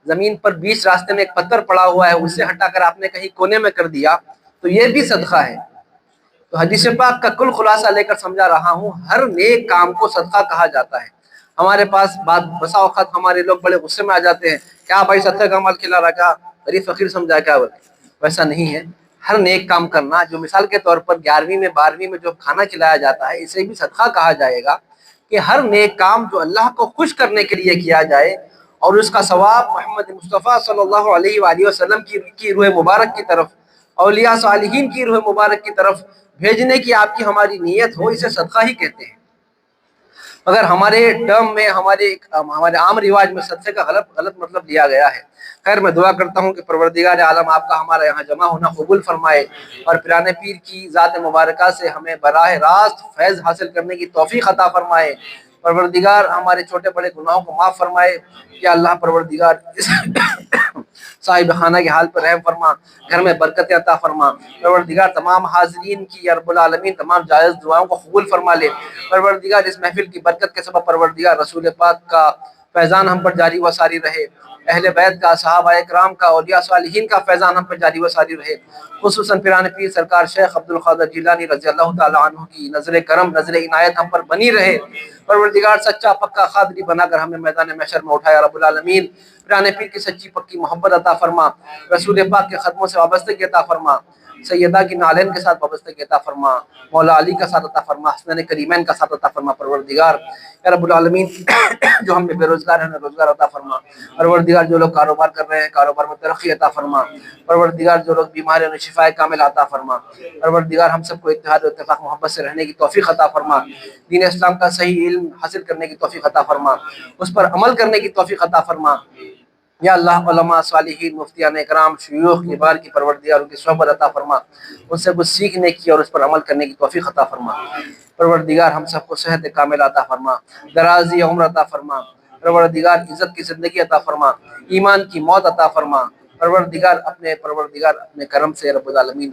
زمین پر بیچ راستے میں ایک پتھر پڑا ہوا ہے، اسے ہٹا کر آپ نے کہیں کونے میں کر دیا تو یہ بھی صدقہ ہے۔ تو حدیث پاک کا کل خلاصہ لے کر سمجھا رہا ہوں، ہر نیک کام کو صدقہ کہا جاتا ہے۔ ہمارے پاس بسا اوقات ہمارے لوگ بڑے غصے میں آ جاتے ہیں، کیا بھائی صدقہ کا مال کھلا رہا، کیا غریب فقیر سمجھا، کیا ویسا نہیں ہے۔ ہر نیک کام کرنا، جو مثال کے طور پر 11ویں میں 12ویں میں جو کھانا کھلایا جاتا ہے، اسے بھی صدقہ کہا جائے گا، کہ ہر نیک کام جو اللہ کو خوش کرنے کے لیے کیا جائے اور اس کا ثواب محمد مصطفیٰ صلی اللہ علیہ وآلہ وسلم کی روح مبارک کی طرف، اولیاء صالحین کی روح مبارک کی طرف بھیجنے کی آپ کی ہماری نیت ہو، اسے صدقہ ہی کہتے ہیں۔ اگر ہمارے ٹرم میں، ہمارے عام رواج میں صدقے کا غلط مطلب لیا گیا ہے۔ خیر، میں دعا کرتا ہوں کہ پروردگار عالم آپ کا ہمارا یہاں جمع ہونا قبول فرمائے اور پیران پیر کی ذات مبارکہ سے ہمیں براہ راست فیض حاصل کرنے کی توفیق عطا فرمائے۔ پروردگار ہمارے چھوٹے بڑے گناہوں کو معاف فرمائے۔ یا اللہ پروردگار صاحب خانہ کے حال پر رحم فرما، گھر میں برکت عطا فرما۔ پروردگار تمام حاضرین کی یا رب العالمین تمام جائز دعاؤں کو قبول فرما لے۔ پروردگار اس محفل کی برکت کے سبب پروردگار رسول پاک کا فیضان ہم پر جاری و ساری رہے، اہل بیت کا، صحابہ اکرام کا، اولیاء صالحین کا فیضان ہم پر جاری و ساری رہے، خصوصاً پیران پیر سرکار شیخ عبد القادر جیلانی رضی اللہ تعالی عنہ کی نظر کرم، نظر عنایت ہم پر بنی رہے۔ پروردگار سچا پکا قادری بنا کر ہمیں میدان محشر میں اٹھایا رب العالمین۔ پیران پیر کی سچی پکی محبت عطا فرما، رسول پاک کے قدموں سے وابستگی عطا فرما، سیدہ کی نالین کے ساتھ وابستگی عطا فرما، مولا علی کا ساتھ عطا فرما، حسنین کریمین کا ساتھ عطا فرما۔ پروردگار یا رب العالمین جو ہم میں بے روزگار ہیں روزگار عطا فرما۔ پروردگار جو لوگ کاروبار کر رہے ہیں کاروبار میں ترقی عطا فرما۔ پروردگار جو لوگ بیمار ہیں انہیں شفاء کامل عطا فرما۔ پروردگار ہم سب کو اتحاد و اتفاق محبت سے رہنے کی توفیق عطا فرما، دین اسلام کا صحیح علم حاصل کرنے کی توفیق عطا فرما، اس پر عمل کرنے کی توفیق عطا فرما۔ یا اللہ علماء صالحین مفتیان اکرام شیوخ کبار کی پروردگار ان کی صحبت عطا فرما، ان سے کچھ سیکھنے کی اور اس پر عمل کرنے کی توفیق عطا فرما۔ پروردگار ہم سب کو صحت کامل عطا فرما، درازی عمر عطا فرما، پروردگار عزت کی زندگی عطا فرما، ایمان کی موت عطا فرما۔ پروردگار اپنے کرم سے رب العالمین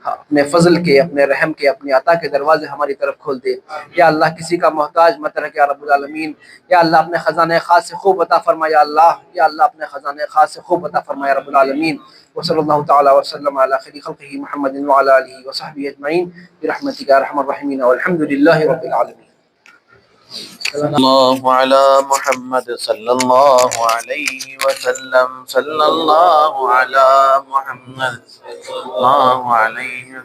اپنے فضل کے، اپنے رحم کے، اپنے عطا کے دروازے ہماری طرف کھول دے۔ یا اللہ کسی کا محتاج مت رکھ یا رب العالمین۔ یا اللہ اپنے خزانہ خاص سے خوب عطا فرما یا اللہ، یا اللہ اپنے خزانہ خاص سے خوب عطا فرما یا رب العالمین۔ وصلی اللہ تعالی وسلم علی خیر خلقہ محمد وعلی آلہ وصحبہ اجمعین برحمتک یا ارحم الراحمین والحمد للہ رب العالمین۔
صلی اللہ علی محمد صلی اللہ علیہ وسلم، صلی اللہ علی محمد صلی اللہ علیہ،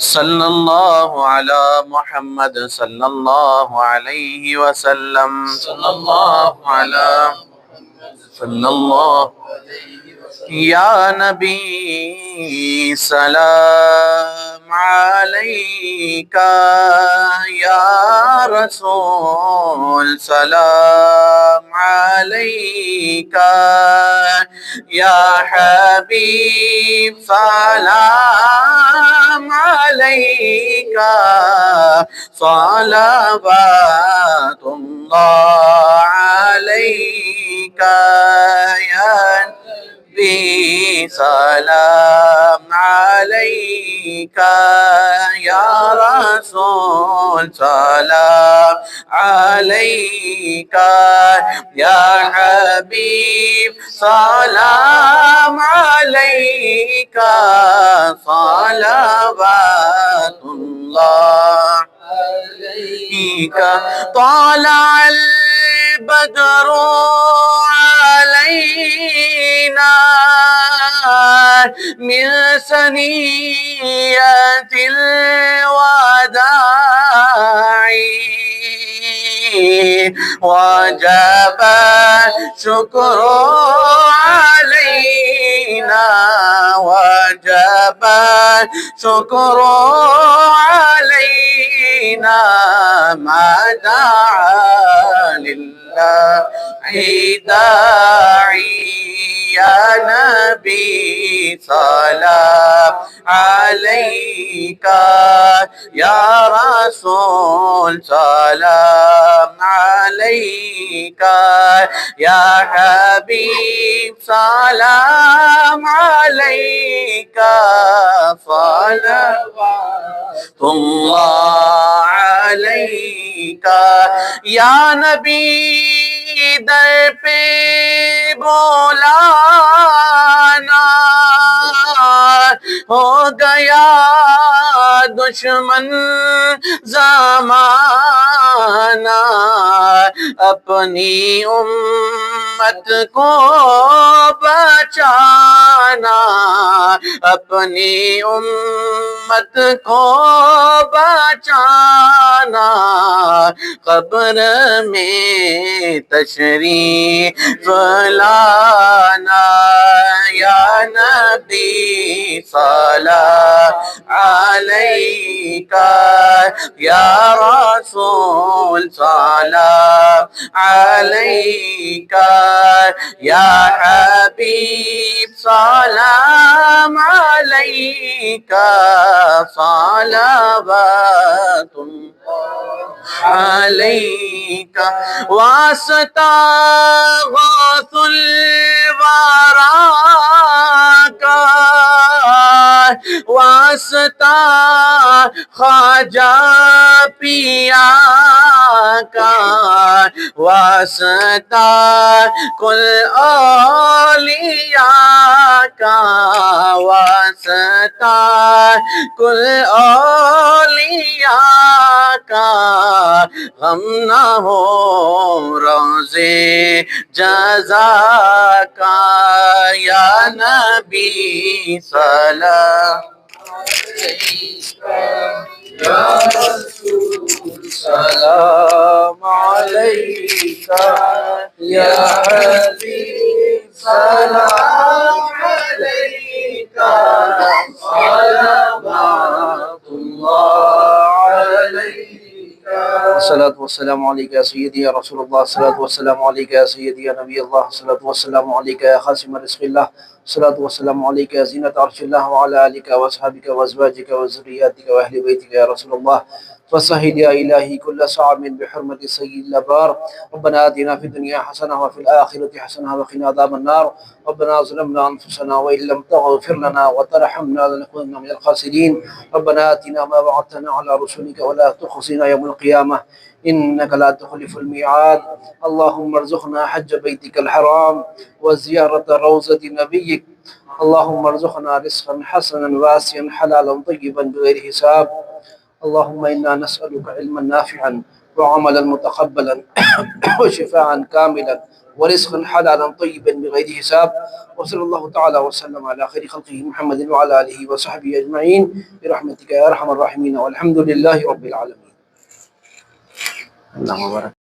صلی اللہ علی محمد صلی اللہ علیہ وسلم، صلی اللہ علی صلی اللہ یا نبی سلام علیکہ، یا رسول سلام علیکہ، یا حبیب سلام علیکہ، صلوات اللہ علیکہ، یا نبی سلام علیکہ، یا رسول سلام علیکہ، یا حبیب سلام علیکہ، صلوات اللہ علیکہ۔ طلع البدر علينا من ثنية الوداع، وجب الشكر علينا، وجب الشكر علينا، ما دعا لله داعي، يا نبي سلام عليك، يا رسول سلام عليك، يا حبيب سلام عليك، صلوات الله عليك، يا نبی در پہ بولانا، ہو گیا دشمن زمانہ، اپنی امت کو بچانا، اپنی امت کو بچانا، قبر میں تشریف لانا، یا نبی سلام علیکہ، یا رسول سلام علیکہ، یا حبیب سلام علیکہ، صلوات علیکہ، واسطہ غوث الورا کا، واسطہ خواجہ پیا کا، واسطہ کل اولیاء کا، واسطہ کل اولیاء کا، غم نہ ہو روزے جزا کا، یا نبی سلام یا رسول سلام علیکہ، یا حبیب سلام علیکہ، صلوات اللہ علیکہ،
والصلاة والسلام عليك يا سيدي يا رسول الله، الصلاة والسلام عليك يا سيدي يا نبي الله، الصلاة والسلام عليك يا خاتم رزق الله، الصلاة والسلام عليك يا زينة عرش الله وعلى آلك وأصحابك وأزواجك وذرياتك وأهل بيتك يا رسول الله. فسهل يا إلهي كل صعب بحرمة سيد الأبرار. ربنا آتنا في الدنيا حسنة وفي الآخرة حسنة وقنا عذاب النار. ربنا ظلمنا أنفسنا وإن لم تغفر لنا وترحمنا لنكونن من الخاسرين. ربنا آتنا ما وعدتنا على رسلك ولا تخزنا يوم القيامة إنك لا تخلف الميعاد. اللهم ارزقنا حج بيتك الحرام وزيارة روضة نبيك. اللهم ارزقنا رزقا حسنا واسعا حلالا طيبا بغير حساب. اللهم إنا نسألك علما نافعا وعملا متقبلا وشفاء كاملا ورزقا حلالا طيبا بغير حساب. وصلى الله تعالى وسلم على خير خلقه محمد وعلى آله وصحبه أجمعين برحمتك يا أرحم الراحمين والحمد لله رب العالمين. اللہ مبارک.